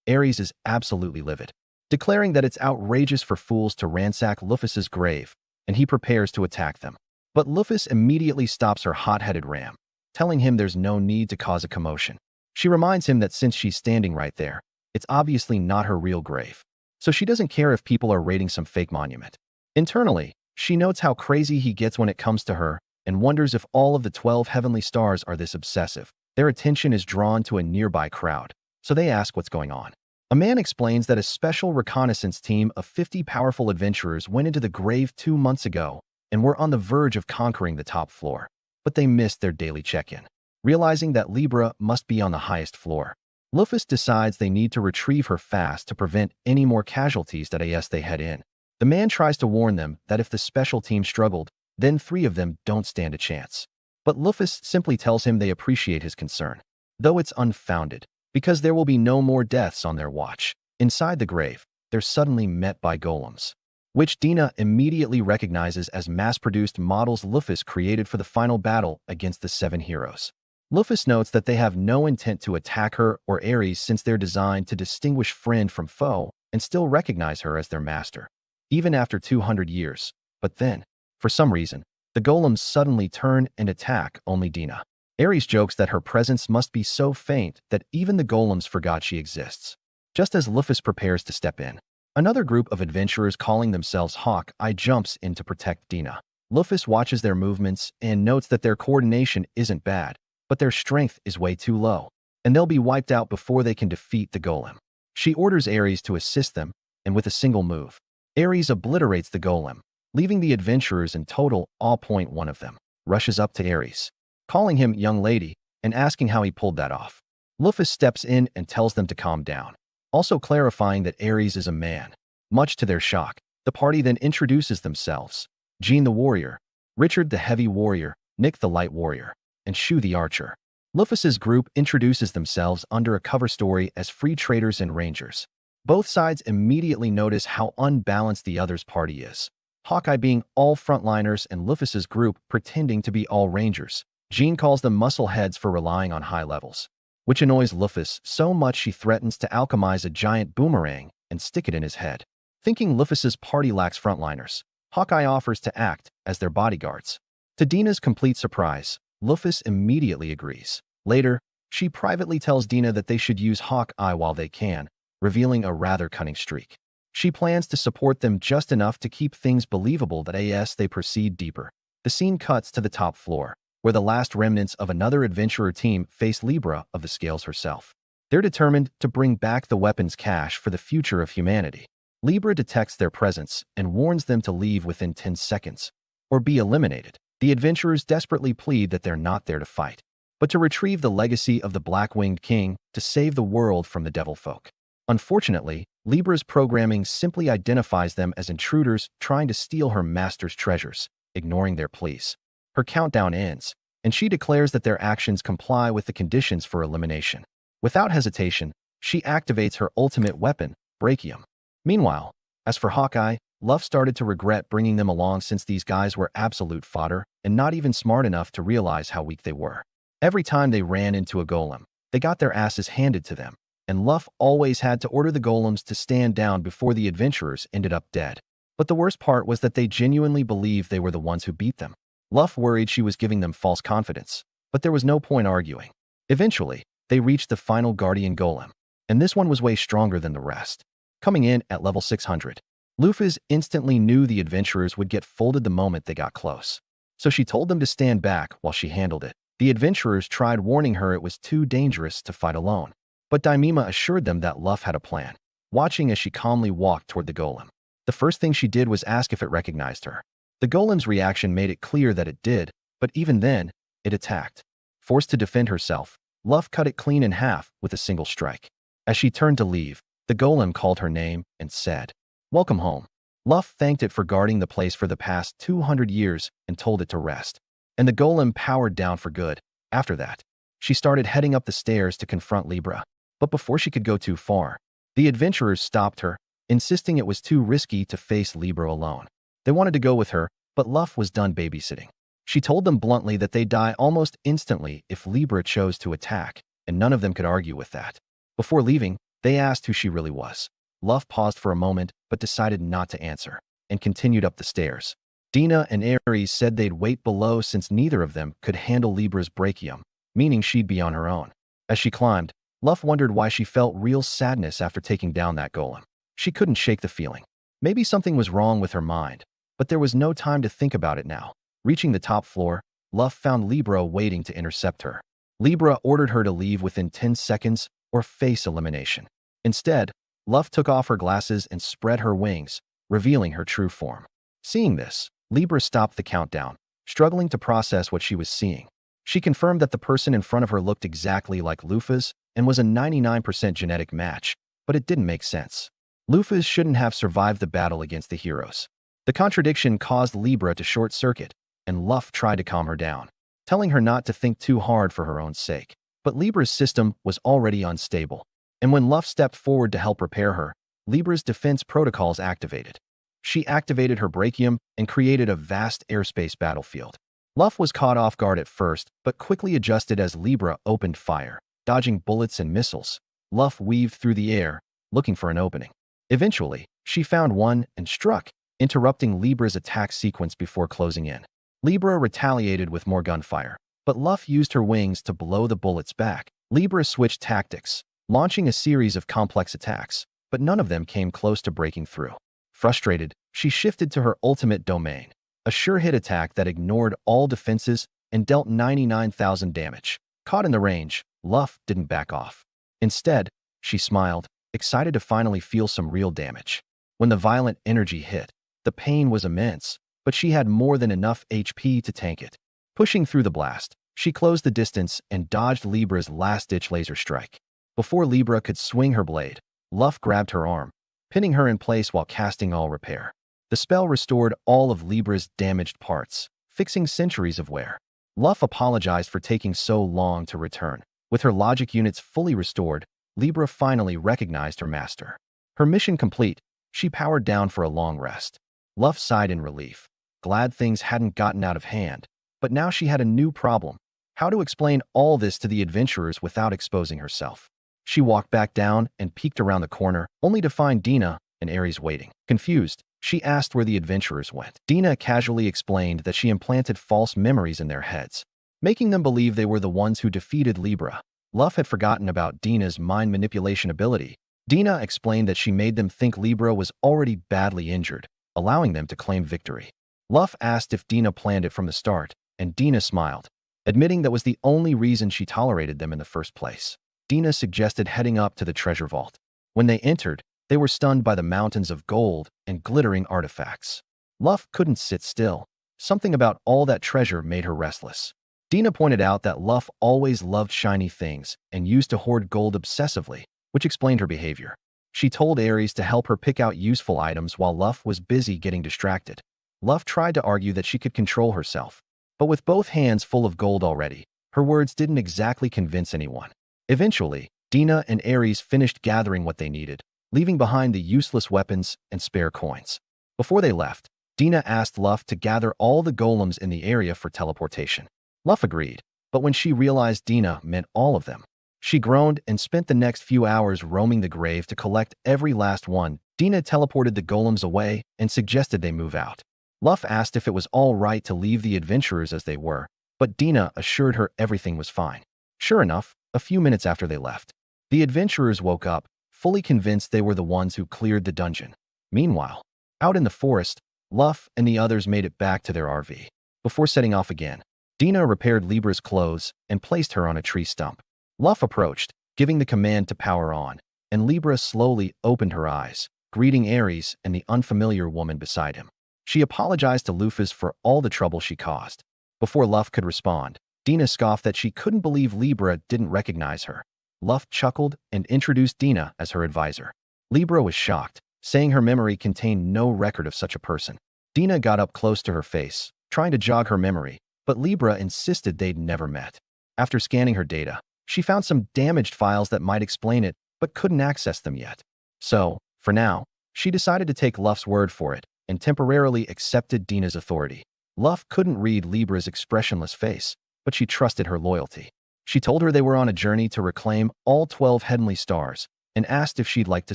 Ares is absolutely livid, declaring that it's outrageous for fools to ransack Lufus's grave, and he prepares to attack them. But Lufus immediately stops her hot-headed ram, telling him there's no need to cause a commotion. She reminds him that since she's standing right there, it's obviously not her real grave, so she doesn't care if people are raiding some fake monument. Internally, she notes how crazy he gets when it comes to her and wonders if all of the 12 heavenly stars are this obsessive. Their attention is drawn to a nearby crowd, so they ask what's going on. A man explains that a special reconnaissance team of 50 powerful adventurers went into the grave 2 months ago and were on the verge of conquering the top floor, but they missed their daily check-in. Realizing that Libra must be on the highest floor, Lufus decides they need to retrieve her fast to prevent any more casualties that as they head in. The man tries to warn them that if the special team struggled, then 3 of them don't stand a chance. But Lufus simply tells him they appreciate his concern, though it's unfounded, because there will be no more deaths on their watch. Inside the grave, they're suddenly met by golems, which Dina immediately recognizes as mass-produced models Lufus created for the final battle against the 7 heroes. Lufus notes that they have no intent to attack her or Ares since they're designed to distinguish friend from foe and still recognize her as their master, even after 200 years. But then, for some reason, the golems suddenly turn and attack only Dina. Ares jokes that her presence must be so faint that even the golems forgot she exists. Just as Lufus prepares to step in, another group of adventurers calling themselves Hawkeye jumps in to protect Dina. Lufus watches their movements and notes that their coordination isn't bad, but their strength is way too low, and they'll be wiped out before they can defeat the golem. She orders Ares to assist them, and with a single move, Ares obliterates the golem, leaving the adventurers in total awe. One of them rushes up to Ares, calling him young lady and asking how he pulled that off. Lufus steps in and tells them to calm down, also clarifying that Ares is a man. Much to their shock, the party then introduces themselves: Jean the warrior, Richard the heavy warrior, Nick the light warrior, and Shu the archer. Lufus's group introduces themselves under a cover story as free traders and rangers. Both sides immediately notice how unbalanced the other's party is, Hawkeye being all frontliners and Lufus's group pretending to be all rangers. Jean calls them muscle heads for relying on high levels, which annoys Lufus so much she threatens to alchemize a giant boomerang and stick it in his head. Thinking Lufus's party lacks frontliners, Hawkeye offers to act as their bodyguards. To Dina's complete surprise, Lufus immediately agrees. Later, she privately tells Dina that they should use Hawkeye while they can, revealing a rather cunning streak. She plans to support them just enough to keep things believable that as they proceed deeper. The scene cuts to the top floor, where the last remnants of another adventurer team face Libra of the Scales herself. They're determined to bring back the weapons cache for the future of humanity. Libra detects their presence and warns them to leave within 10 seconds, or be eliminated. The adventurers desperately plead that they're not there to fight, but to retrieve the legacy of the Black-Winged King to save the world from the devil folk. Unfortunately, Libra's programming simply identifies them as intruders trying to steal her master's treasures, ignoring their pleas. Her countdown ends, and she declares that their actions comply with the conditions for elimination. Without hesitation, she activates her ultimate weapon, Brachium. Meanwhile, as for Hawkeye, Luff started to regret bringing them along since these guys were absolute fodder and not even smart enough to realize how weak they were. Every time they ran into a golem, they got their asses handed to them, and Luff always had to order the golems to stand down before the adventurers ended up dead. But the worst part was that they genuinely believed they were the ones who beat them. Luff worried she was giving them false confidence, but there was no point arguing. Eventually, they reached the final guardian golem, and this one was way stronger than the rest. Coming in at level 600, Lufus instantly knew the adventurers would get folded the moment they got close, so she told them to stand back while she handled it. The adventurers tried warning her it was too dangerous to fight alone, but Daimima assured them that Luff had a plan, watching as she calmly walked toward the golem. The first thing she did was ask if it recognized her. The golem's reaction made it clear that it did, but even then, it attacked. Forced to defend herself, Luff cut it clean in half with a single strike. As she turned to leave, the golem called her name and said, "Welcome home." Luff thanked it for guarding the place for the past 200 years and told it to rest. And the golem powered down for good. After that, she started heading up the stairs to confront Libra. But before she could go too far, the adventurers stopped her, insisting it was too risky to face Libra alone. They wanted to go with her, but Luff was done babysitting. She told them bluntly that they'd die almost instantly if Libra chose to attack, and none of them could argue with that. Before leaving, they asked who she really was. Luff paused for a moment, but decided not to answer, and continued up the stairs. Dina and Ares said they'd wait below since neither of them could handle Libra's brachium, meaning she'd be on her own. As she climbed, Luff wondered why she felt real sadness after taking down that golem. She couldn't shake the feeling. Maybe something was wrong with her mind, but there was no time to think about it now. Reaching the top floor, Luff found Libra waiting to intercept her. Libra ordered her to leave within 10 seconds or face elimination. Instead, Luff took off her glasses and spread her wings, revealing her true form. Seeing this, Libra stopped the countdown, struggling to process what she was seeing. She confirmed that the person in front of her looked exactly like Lufus and was a 99% genetic match, but it didn't make sense. Lufas shouldn't have survived the battle against the heroes. The contradiction caused Libra to short-circuit, and Luff tried to calm her down, telling her not to think too hard for her own sake. But Libra's system was already unstable, and when Luff stepped forward to help repair her, Libra's defense protocols activated. She activated her brachium and created a vast airspace battlefield. Luff was caught off guard at first, but quickly adjusted as Libra opened fire, dodging bullets and missiles. Luff weaved through the air, looking for an opening. Eventually, she found one and struck, interrupting Libra's attack sequence before closing in. Libra retaliated with more gunfire, but Luff used her wings to blow the bullets back. Libra switched tactics, launching a series of complex attacks, but none of them came close to breaking through. Frustrated, she shifted to her ultimate domain, a sure-hit attack that ignored all defenses and dealt 99,000 damage. Caught in the range, Luff didn't back off. Instead, she smiled, excited to finally feel some real damage. When the violent energy hit, the pain was immense, but she had more than enough HP to tank it. Pushing through the blast, she closed the distance and dodged Libra's last-ditch laser strike. Before Libra could swing her blade, Luff grabbed her arm, pinning her in place while casting all repair. The spell restored all of Libra's damaged parts, fixing centuries of wear. Luff apologized for taking so long to return. With her logic units fully restored, Libra finally recognized her master. Her mission complete, she powered down for a long rest. Luff sighed in relief, glad things hadn't gotten out of hand. But now she had a new problem: how to explain all this to the adventurers without exposing herself. She walked back down and peeked around the corner, only to find Dina and Ares waiting. Confused, she asked where the adventurers went. Dina casually explained that she implanted false memories in their heads, making them believe they were the ones who defeated Libra. Luff had forgotten about Dina's mind manipulation ability. Dina explained that she made them think Libra was already badly injured, allowing them to claim victory. Luff asked if Dina planned it from the start, and Dina smiled, admitting that was the only reason she tolerated them in the first place. Dina suggested heading up to the treasure vault. When they entered, they were stunned by the mountains of gold and glittering artifacts. Luff couldn't sit still. Something about all that treasure made her restless. Dina pointed out that Luff always loved shiny things and used to hoard gold obsessively, which explained her behavior. She told Ares to help her pick out useful items while Luff was busy getting distracted. Luff tried to argue that she could control herself, but with both hands full of gold already, her words didn't exactly convince anyone. Eventually, Dina and Ares finished gathering what they needed, leaving behind the useless weapons and spare coins. Before they left, Dina asked Luff to gather all the golems in the area for teleportation. Luff agreed, but when she realized Dina meant all of them, she groaned and spent the next few hours roaming the grave to collect every last one. Dina teleported the golems away and suggested they move out. Luff asked if it was all right to leave the adventurers as they were, but Dina assured her everything was fine. Sure enough, a few minutes after they left, the adventurers woke up, fully convinced they were the ones who cleared the dungeon. Meanwhile, out in the forest, Luff and the others made it back to their RV. Before setting off again, Dina repaired Libra's clothes and placed her on a tree stump. Luff approached, giving the command to power on, and Libra slowly opened her eyes, greeting Ares and the unfamiliar woman beside him. She apologized to Lufas for all the trouble she caused. Before Luff could respond, Dina scoffed that she couldn't believe Libra didn't recognize her. Luff chuckled and introduced Dina as her advisor. Libra was shocked, saying her memory contained no record of such a person. Dina got up close to her face, trying to jog her memory, but Libra insisted they'd never met. After scanning her data, she found some damaged files that might explain it, but couldn't access them yet. So, for now, she decided to take Luff's word for it and temporarily accepted Dina's authority. Luff couldn't read Libra's expressionless face, but she trusted her loyalty. She told her they were on a journey to reclaim all 12 heavenly stars and asked if she'd like to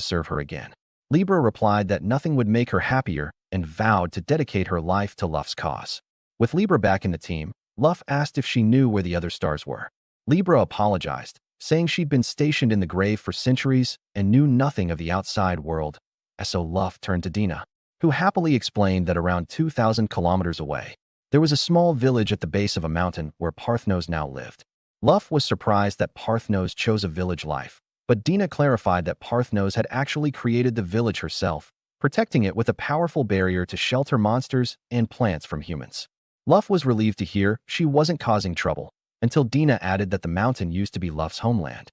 serve her again. Libra replied that nothing would make her happier and vowed to dedicate her life to Luff's cause. With Libra back in the team, Luff asked if she knew where the other stars were. Libra apologized, saying she'd been stationed in the grave for centuries and knew nothing of the outside world. So Luff turned to Dina, who happily explained that around 2,000 kilometers away, there was a small village at the base of a mountain where Parthnos now lived. Luff was surprised that Parthnos chose a village life, but Dina clarified that Parthnos had actually created the village herself, protecting it with a powerful barrier to shelter monsters and plants from humans. Luff was relieved to hear she wasn't causing trouble, until Dina added that the mountain used to be Luff's homeland,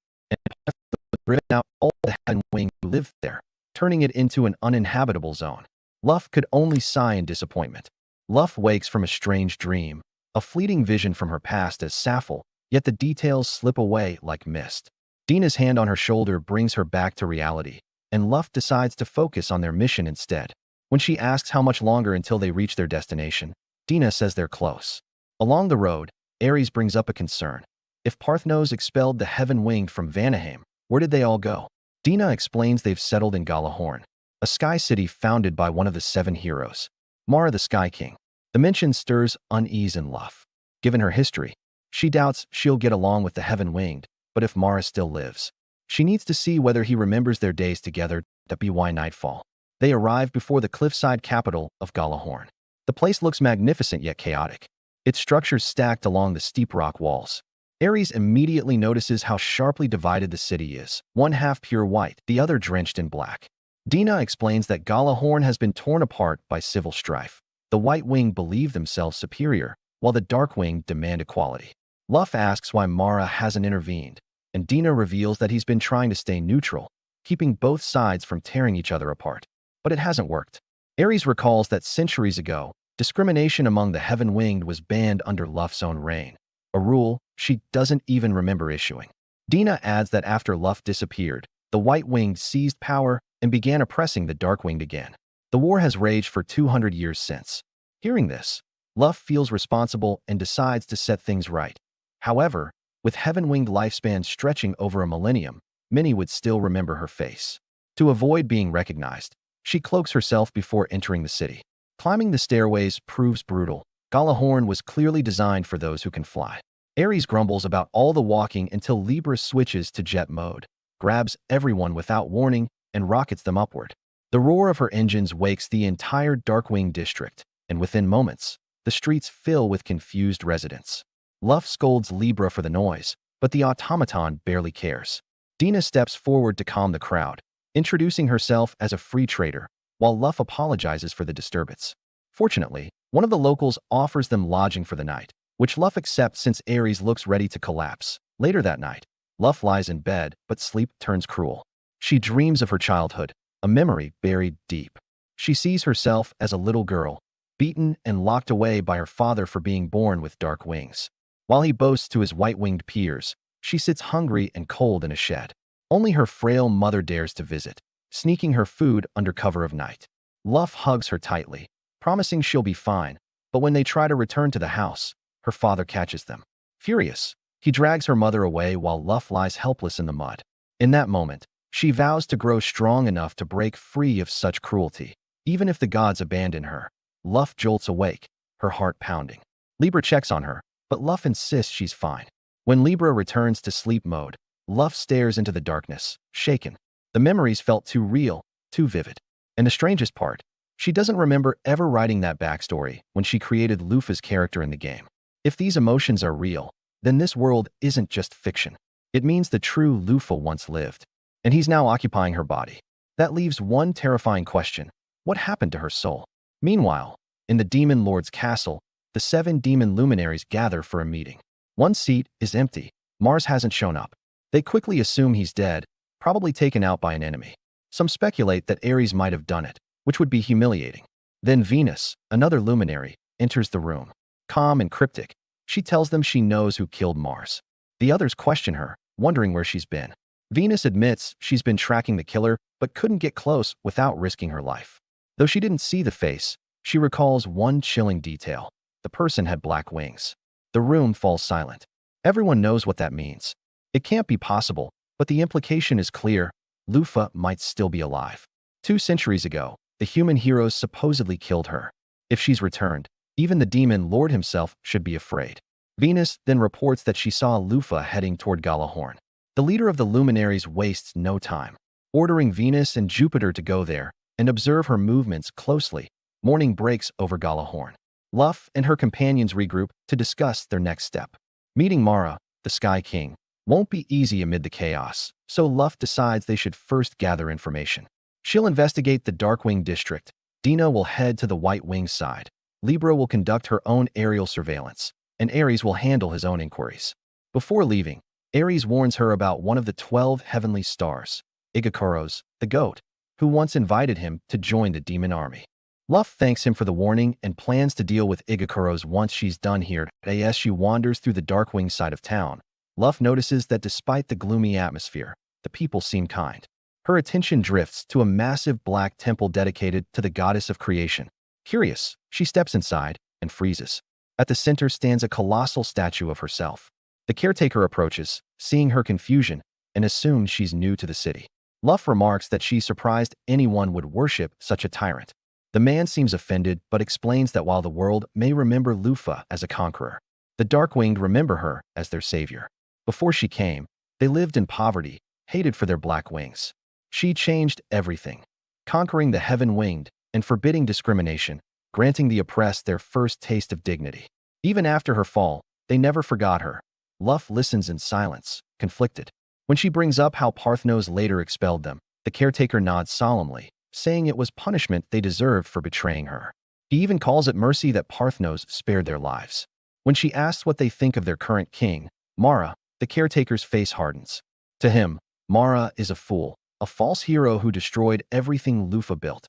driven out all the heaven wing who lived there, turning it into an uninhabitable zone. Luff could only sigh in disappointment. Luff wakes from a strange dream, a fleeting vision from her past as Sappho, yet the details slip away like mist. Dina's hand on her shoulder brings her back to reality, and Luff decides to focus on their mission instead. When she asks how much longer until they reach their destination, Dina says they're close. Along the road, Ares brings up a concern. If Parthenos expelled the Heaven Winged from Vanaheim, where did they all go? Dina explains they've settled in Galahorn, a sky city founded by one of the 7 heroes, Mara the Sky King. The mention stirs unease in Luff. Given her history, she doubts she'll get along with the Heaven Winged, but if Mara still lives, she needs to see whether he remembers their days together. By nightfall, they arrive before the cliffside capital of Galahorn. The place looks magnificent yet chaotic, its structures stacked along the steep rock walls. Ares immediately notices how sharply divided the city is, one half pure white, the other drenched in black. Dina explains that Galahorn has been torn apart by civil strife. The White Wing believe themselves superior, while the Dark Wing demand equality. Luff asks why Mara hasn't intervened, and Dina reveals that he's been trying to stay neutral, keeping both sides from tearing each other apart. But it hasn't worked. Ares recalls that centuries ago, discrimination among the Heaven Winged was banned under Luff's own reign, a rule she doesn't even remember issuing. Dina adds that after Luff disappeared, the White Winged seized power and began oppressing the Dark Winged again. The war has raged for 200 years since. Hearing this, Luff feels responsible and decides to set things right. However, with Heaven Winged lifespans stretching over a millennium, many would still remember her face. To avoid being recognized, she cloaks herself before entering the city. Climbing the stairways proves brutal. Galahorn was clearly designed for those who can fly. Ares grumbles about all the walking until Libra switches to jet mode, grabs everyone without warning, and rockets them upward. The roar of her engines wakes the entire Darkwing district, and within moments, the streets fill with confused residents. Luff scolds Libra for the noise, but the automaton barely cares. Dina steps forward to calm the crowd, introducing herself as a free trader, while Luff apologizes for the disturbance. Fortunately, one of the locals offers them lodging for the night, which Luff accepts since Ares looks ready to collapse. Later that night, Luff lies in bed, but sleep turns cruel. She dreams of her childhood, a memory buried deep. She sees herself as a little girl, beaten and locked away by her father for being born with dark wings. While he boasts to his white-winged peers, she sits hungry and cold in a shed. Only her frail mother dares to visit, sneaking her food under cover of night. Luff hugs her tightly, promising she'll be fine, but when they try to return to the house, her father catches them. Furious, he drags her mother away while Luff lies helpless in the mud. In that moment, she vows to grow strong enough to break free of such cruelty, even if the gods abandon her. Luff jolts awake, her heart pounding. Libra checks on her, but Luff insists she's fine. When Libra returns to sleep mode, Luff stares into the darkness, shaken. The memories felt too real, too vivid. And the strangest part, she doesn't remember ever writing that backstory when she created Lufa's character in the game. If these emotions are real, then this world isn't just fiction. It means the true Lufa once lived, and he's now occupying her body. That leaves one terrifying question: what happened to her soul? Meanwhile, in the Demon Lord's castle, the 7 demon luminaries gather for a meeting. One seat is empty. Mars hasn't shown up. They quickly assume he's dead, probably taken out by an enemy. Some speculate that Ares might have done it, which would be humiliating. Then Venus, another luminary, enters the room. Calm and cryptic, she tells them she knows who killed Mars. The others question her, wondering where she's been. Venus admits she's been tracking the killer, but couldn't get close without risking her life. Though she didn't see the face, she recalls one chilling detail: the person had black wings. The room falls silent. Everyone knows what that means. It can't be possible, but the implication is clear: Lufa might still be alive. 2 centuries ago, the human heroes supposedly killed her. If she's returned, even the demon lord himself should be afraid. Venus then reports that she saw Lufa heading toward Galahorn. The leader of the luminaries wastes no time, ordering Venus and Jupiter to go there and observe her movements closely. Morning breaks over Galahorn. Luff and her companions regroup to discuss their next step. Meeting Mara, the Sky King, won't be easy amid the chaos, so Luff decides they should first gather information. She'll investigate the Darkwing district. Dina will head to the White Wing side. Libra will conduct her own aerial surveillance, and Ares will handle his own inquiries. Before leaving, Ares warns her about one of the 12 heavenly stars, Igakuros, the goat, who once invited him to join the demon army. Luff thanks him for the warning and plans to deal with Igakuros once she's done here. As she wanders through the Darkwing side of town, Luff notices that despite the gloomy atmosphere, the people seem kind. Her attention drifts to a massive black temple dedicated to the goddess of creation. Curious, she steps inside and freezes. At the center stands a colossal statue of herself. The caretaker approaches, seeing her confusion, and assumes she's new to the city. Luff remarks that she's surprised anyone would worship such a tyrant. The man seems offended but explains that while the world may remember Lufa as a conqueror, the Darkwinged remember her as their savior. Before she came, they lived in poverty, hated for their black wings. She changed everything, conquering the Heaven-Winged and forbidding discrimination, granting the oppressed their first taste of dignity. Even after her fall, they never forgot her. Luff listens in silence, conflicted. When she brings up how Parthnos later expelled them, the caretaker nods solemnly, saying it was punishment they deserved for betraying her. He even calls it mercy that Parthnos spared their lives. When she asks what they think of their current king, Mara, the caretaker's face hardens. To him, Mara is a fool, a false hero who destroyed everything Lufa built.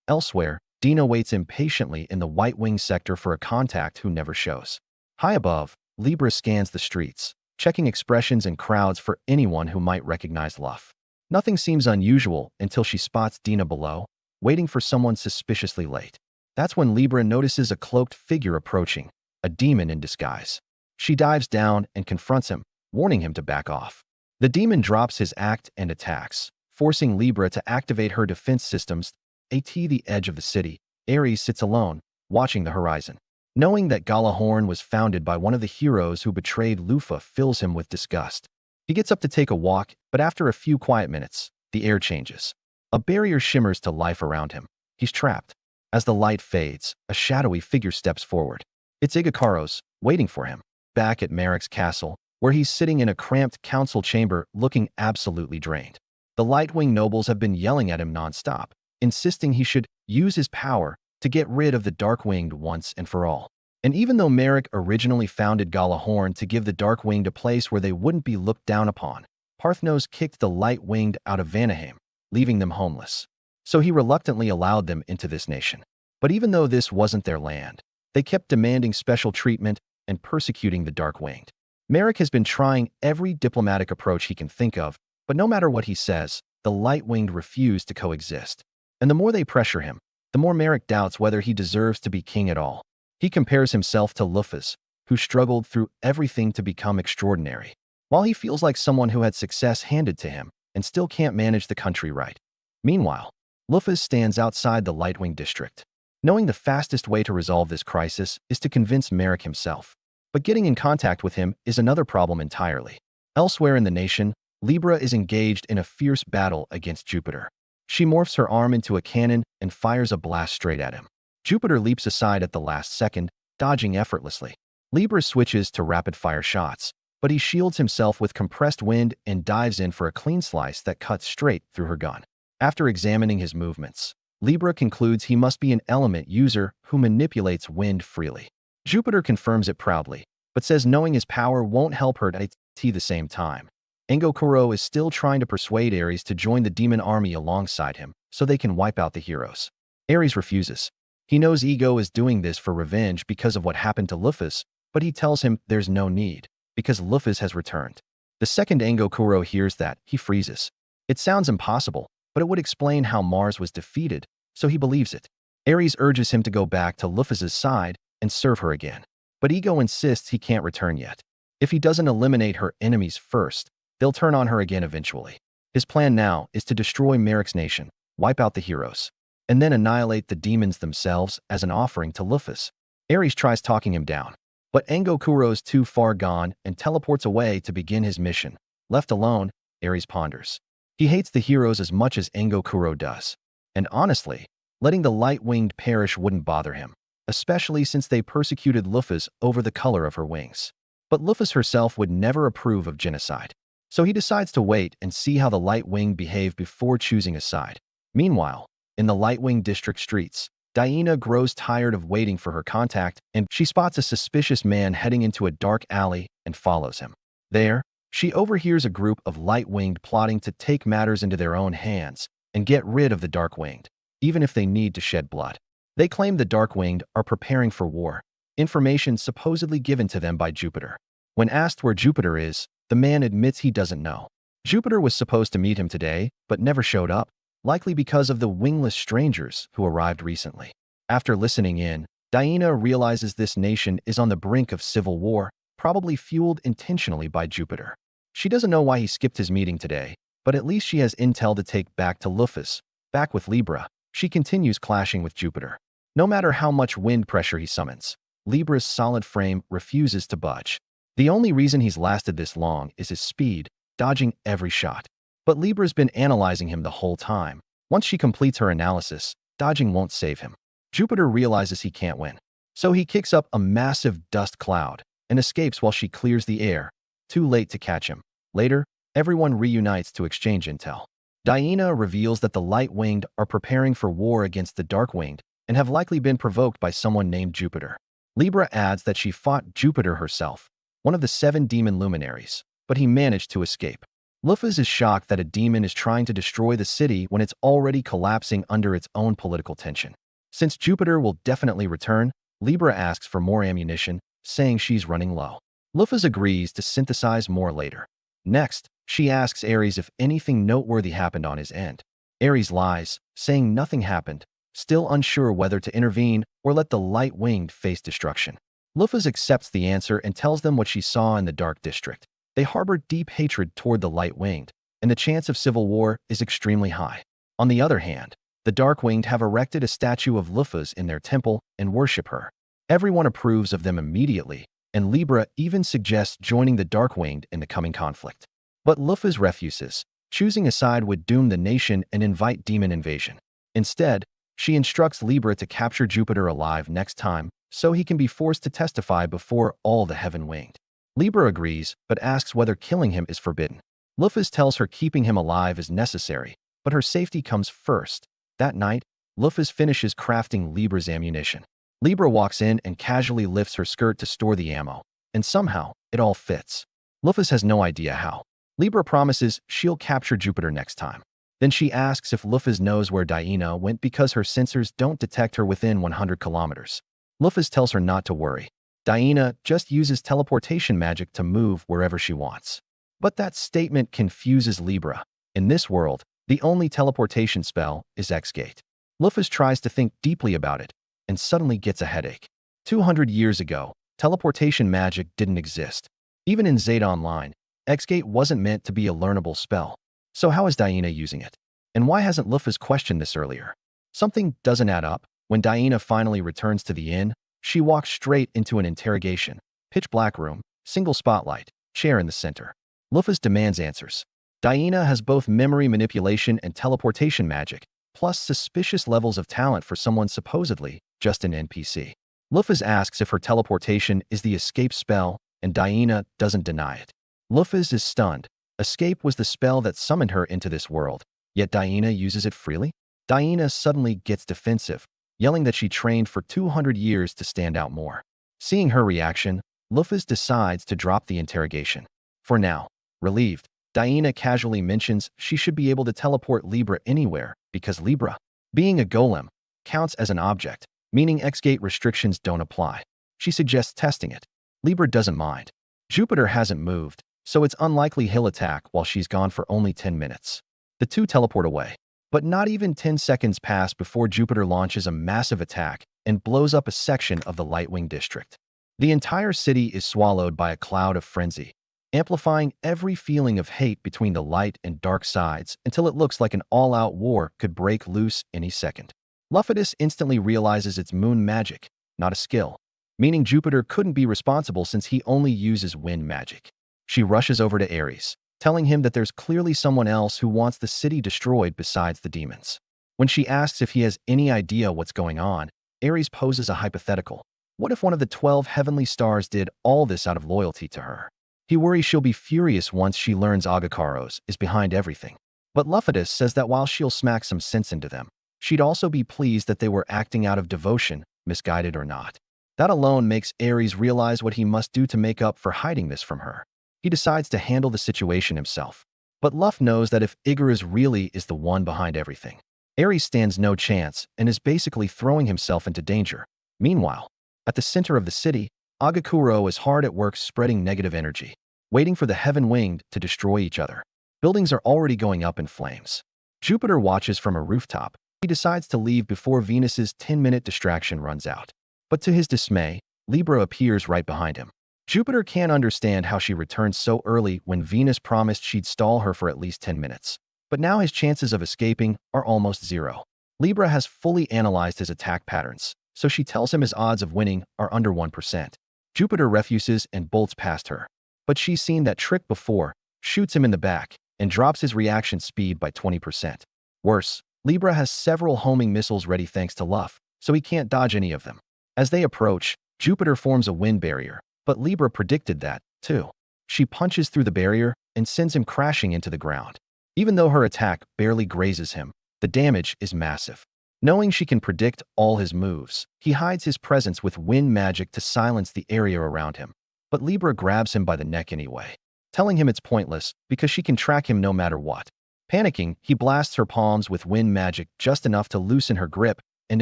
Elsewhere, Dina waits impatiently in the White Wing sector for a contact who never shows. High above, Libra scans the streets, checking expressions and crowds for anyone who might recognize Luff. Nothing seems unusual until she spots Dina below, waiting for someone suspiciously late. That's when Libra notices a cloaked figure approaching, a demon in disguise. She dives down and confronts him, warning him to back off. The demon drops his act and attacks, forcing Libra to activate her defense systems. At the edge of the city, Ares sits alone, watching the horizon. Knowing that Galahorn was founded by one of the heroes who betrayed Lufa fills him with disgust. He gets up to take a walk, but after a few quiet minutes, the air changes. A barrier shimmers to life around him. He's trapped. As the light fades, a shadowy figure steps forward. It's Igakuros, waiting for him, back at Merrick's castle, where he's sitting in a cramped council chamber looking absolutely drained. The Lightwing nobles have been yelling at him nonstop, insisting he should use his power to get rid of the Darkwinged once and for all. And even though Merrick originally founded Galahorn to give the Darkwinged a place where they wouldn't be looked down upon, Parthnos kicked the Light-Winged out of Vanaheim, leaving them homeless. So he reluctantly allowed them into this nation. But even though this wasn't their land, they kept demanding special treatment and persecuting the Darkwinged. Merrick has been trying every diplomatic approach he can think of, but no matter what he says, the Light-Winged refuse to coexist. And the more they pressure him, the more Merrick doubts whether he deserves to be king at all. He compares himself to Luffus, who struggled through everything to become extraordinary, while he feels like someone who had success handed to him and still can't manage the country right. Meanwhile, Luffus stands outside the Lightwing district, knowing the fastest way to resolve this crisis is to convince Merrick himself. But getting in contact with him is another problem entirely. Elsewhere in the nation, Libra is engaged in a fierce battle against Jupiter. She morphs her arm into a cannon and fires a blast straight at him. Jupiter leaps aside at the last second, dodging effortlessly. Libra switches to rapid-fire shots, but he shields himself with compressed wind and dives in for a clean slice that cuts straight through her gun. After examining his movements, Libra concludes he must be an element user who manipulates wind freely. Jupiter confirms it proudly, but says knowing his power won't help her at the same time. Engokuro is still trying to persuade Ares to join the demon army alongside him so they can wipe out the heroes. Ares refuses. He knows Ego is doing this for revenge because of what happened to Luffus, but he tells him there's no need, because Luffus has returned. The second Engokuro hears that, he freezes. It sounds impossible, but it would explain how Mars was defeated, so he believes it. Ares urges him to go back to Luffus's side and serve her again. But Ego insists he can't return yet. If he doesn't eliminate her enemies first, they'll turn on her again eventually. His plan now is to destroy Merrick's nation, wipe out the heroes, and then annihilate the demons themselves as an offering to Luffus. Ares tries talking him down, but Engokuro's too far gone and teleports away to begin his mission. Left alone, Ares ponders. He hates the heroes as much as Engokuro does. And honestly, letting the Light-Winged perish wouldn't bother him, especially since they persecuted Luffus over the color of her wings. But Luffus herself would never approve of genocide. So he decides to wait and see how the Light-Winged behave before choosing a side. Meanwhile, in the Lightwing district streets, Diana grows tired of waiting for her contact, and she spots a suspicious man heading into a dark alley and follows him. There, She overhears a group of light-winged plotting to take matters into their own hands and get rid of the dark-winged, even if they need to shed blood. They claim the dark-winged are preparing for war, information supposedly given to them by Jupiter. When asked where Jupiter is, the man admits he doesn't know. Jupiter was supposed to meet him today, but never showed up, likely because of the wingless strangers who arrived recently. After listening in, Diana realizes this nation is on the brink of civil war, probably fueled intentionally by Jupiter. She doesn't know why he skipped his meeting today, but at least she has intel to take back to Lufus. Back with Libra, she continues clashing with Jupiter. No matter how much wind pressure he summons, Libra's solid frame refuses to budge. The only reason he's lasted this long is his speed, dodging every shot. But Libra's been analyzing him the whole time. Once she completes her analysis, dodging won't save him. Jupiter realizes he can't win, so he kicks up a massive dust cloud and escapes while she clears the air, too late to catch him. Later, everyone reunites to exchange intel. Diana reveals that the light-winged are preparing for war against the dark-winged and have likely been provoked by someone named Jupiter. Libra adds that she fought Jupiter herself, one of the 7 demon luminaries, but he managed to escape. Lufus is shocked that a demon is trying to destroy the city when it's already collapsing under its own political tension. Since Jupiter will definitely return, Libra asks for more ammunition, saying she's running low. Lufus agrees to synthesize more later. Next, she asks Ares if anything noteworthy happened on his end. Ares lies, saying nothing happened, still unsure whether to intervene or let the light-winged face destruction. Lufus accepts the answer and tells them what she saw in the Dark District. They harbor deep hatred toward the light-winged, and the chance of civil war is extremely high. On the other hand, the dark-winged have erected a statue of Lufus in their temple and worship her. Everyone approves of them immediately, and Libra even suggests joining the dark-winged in the coming conflict. But Lufus refuses. Choosing a side would doom the nation and invite demon invasion. Instead, she instructs Libra to capture Jupiter alive next time, so he can be forced to testify before all the heaven-winged. Libra agrees, but asks whether killing him is forbidden. Lufus tells her keeping him alive is necessary, but her safety comes first. That night, Lufus finishes crafting Libra's ammunition. Libra walks in and casually lifts her skirt to store the ammo, and somehow, it all fits. Lufus has no idea how. Libra promises she'll capture Jupiter next time. Then she asks if Lufus knows where Diana went because her sensors don't detect her within 100 kilometers. Lufus tells her not to worry. Diana just uses teleportation magic to move wherever she wants. But that statement confuses Libra. In this world, the only teleportation spell is X-Gate. Lufus tries to think deeply about it, and suddenly gets a headache. 200 years ago, teleportation magic didn't exist. Even in Zeta Online, X-Gate wasn't meant to be a learnable spell. So how is Diana using it? And why hasn't Lufus questioned this earlier? Something doesn't add up. When Diana finally returns to the inn, she walks straight into an interrogation. Pitch black room, single spotlight, chair in the center. Lufus demands answers. Diana has both memory manipulation and teleportation magic, plus suspicious levels of talent for someone supposedly just an NPC. Lufus asks if her teleportation is the escape spell, and Diana doesn't deny it. Lufus is stunned. Escape was the spell that summoned her into this world, yet Diana uses it freely? Diana suddenly gets defensive, yelling that she trained for 200 years to stand out more. Seeing her reaction, Lufus decides to drop the interrogation. For now, relieved, Diana casually mentions she should be able to teleport Libra anywhere because Libra, being a golem, counts as an object, meaning X-Gate restrictions don't apply. She suggests testing it. Libra doesn't mind. Jupiter hasn't moved, so it's unlikely he'll attack while she's gone for only 10 minutes. The two teleport away. But not even 10 seconds pass before Jupiter launches a massive attack and blows up a section of the Lightwing District. The entire city is swallowed by a cloud of frenzy, amplifying every feeling of hate between the light and dark sides until it looks like an all-out war could break loose any second. Lufidus instantly realizes it's moon magic, not a skill, meaning Jupiter couldn't be responsible since he only uses wind magic. She rushes over to Ares, telling him that there's clearly someone else who wants the city destroyed besides the demons. When she asks if he has any idea what's going on, Ares poses a hypothetical. What if one of the 12 heavenly stars did all this out of loyalty to her? He worries she'll be furious once she learns Agakaros is behind everything. But Lufidus says that while she'll smack some sense into them, she'd also be pleased that they were acting out of devotion, misguided or not. That alone makes Ares realize what he must do to make up for hiding this from her. He decides to handle the situation himself. But Luff knows that if Icarus really is the one behind everything, Ares stands no chance and is basically throwing himself into danger. Meanwhile, at the center of the city, Agakuro is hard at work spreading negative energy, waiting for the heaven-winged to destroy each other. Buildings are already going up in flames. Jupiter watches from a rooftop. He decides to leave before Venus's 10-minute distraction runs out. But to his dismay, Libra appears right behind him. Jupiter can't understand how she returned so early when Venus promised she'd stall her for at least 10 minutes. But now his chances of escaping are almost zero. Libra has fully analyzed his attack patterns, so she tells him his odds of winning are under 1%. Jupiter refuses and bolts past her. But she's seen that trick before, shoots him in the back, and drops his reaction speed by 20%. Worse, Libra has several homing missiles ready thanks to Luff, so he can't dodge any of them. As they approach, Jupiter forms a wind barrier, but Libra predicted that, too. She punches through the barrier and sends him crashing into the ground. Even though her attack barely grazes him, the damage is massive. Knowing she can predict all his moves, he hides his presence with wind magic to silence the area around him. But Libra grabs him by the neck anyway, telling him it's pointless because she can track him no matter what. Panicking, he blasts her palms with wind magic just enough to loosen her grip and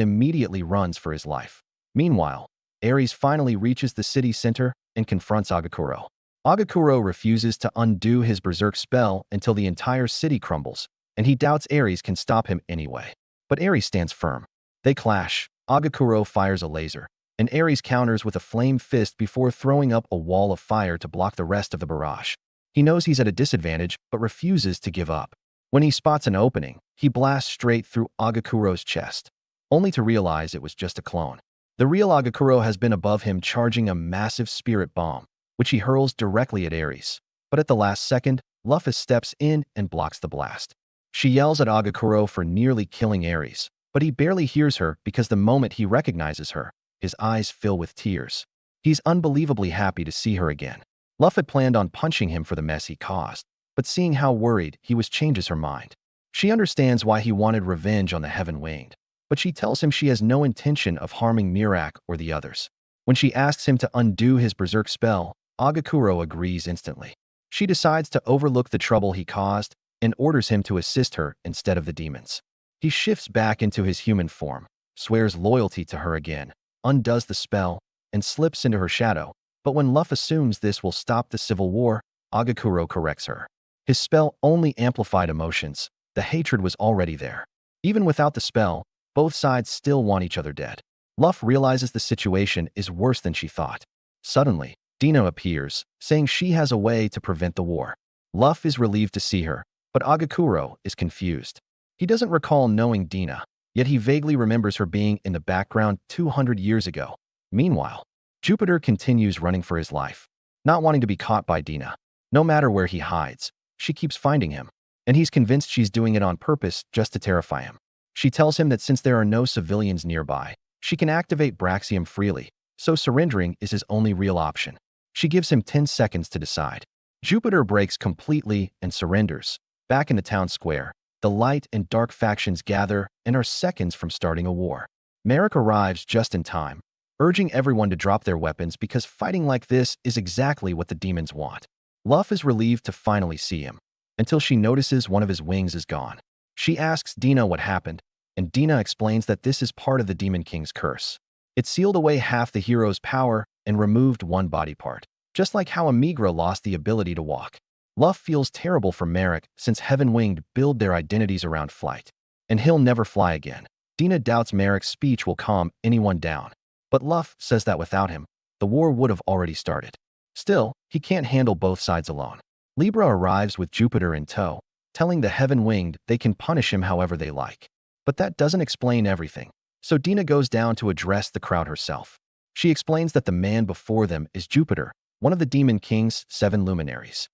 immediately runs for his life. Meanwhile, Ares finally reaches the city center and confronts Agakuro. Agakuro refuses to undo his berserk spell until the entire city crumbles, and he doubts Ares can stop him anyway. But Ares stands firm. They clash. Agakuro fires a laser, and Ares counters with a flame fist before throwing up a wall of fire to block the rest of the barrage. He knows he's at a disadvantage, but refuses to give up. When he spots an opening, he blasts straight through Agakuro's chest, only to realize it was just a clone. The real Agakuro has been above him, charging a massive spirit bomb, which he hurls directly at Ares. But at the last second, Luffus steps in and blocks the blast. She yells at Agakuro for nearly killing Ares, but he barely hears her because the moment he recognizes her, his eyes fill with tears. He's unbelievably happy to see her again. Luff had planned on punching him for the mess he caused, but seeing how worried he was changes her mind. She understands why he wanted revenge on the Heaven-Winged, but she tells him she has no intention of harming Mirak or the others. When she asks him to undo his berserk spell, Agakuro agrees instantly. She decides to overlook the trouble he caused and orders him to assist her instead of the demons. He shifts back into his human form, swears loyalty to her again, undoes the spell, and slips into her shadow. But when Luff assumes this will stop the civil war, Agakuro corrects her. His spell only amplified emotions. The hatred was already there. Even without the spell, both sides still want each other dead. Luff realizes the situation is worse than she thought. Suddenly, Dina appears, saying she has a way to prevent the war. Luff is relieved to see her, but Agakuro is confused. He doesn't recall knowing Dina, yet he vaguely remembers her being in the background 200 years ago. Meanwhile, Jupiter continues running for his life, not wanting to be caught by Dina. No matter where he hides, she keeps finding him, and he's convinced she's doing it on purpose just to terrify him. She tells him that since there are no civilians nearby, she can activate Braxium freely, so surrendering is his only real option. She gives him 10 seconds to decide. Jupiter breaks completely and surrenders. Back in the town square, the light and dark factions gather and are seconds from starting a war. Merrick arrives just in time, urging everyone to drop their weapons because fighting like this is exactly what the demons want. Luff is relieved to finally see him, until she notices one of his wings is gone. She asks Dina what happened, and Dina explains that this is part of the Demon King's curse. It sealed away half the hero's power and removed one body part, just like how Amigra lost the ability to walk. Luff feels terrible for Merrick since Heaven-Winged build their identities around flight, and he'll never fly again. Dina doubts Merrick's speech will calm anyone down, but Luff says that without him, the war would have already started. Still, he can't handle both sides alone. Libra arrives with Jupiter in tow, telling the Heaven-Winged they can punish him however they like. But that doesn't explain everything, so Dina goes down to address the crowd herself. She explains that the man before them is Jupiter, one of the Demon King's 7 luminaries.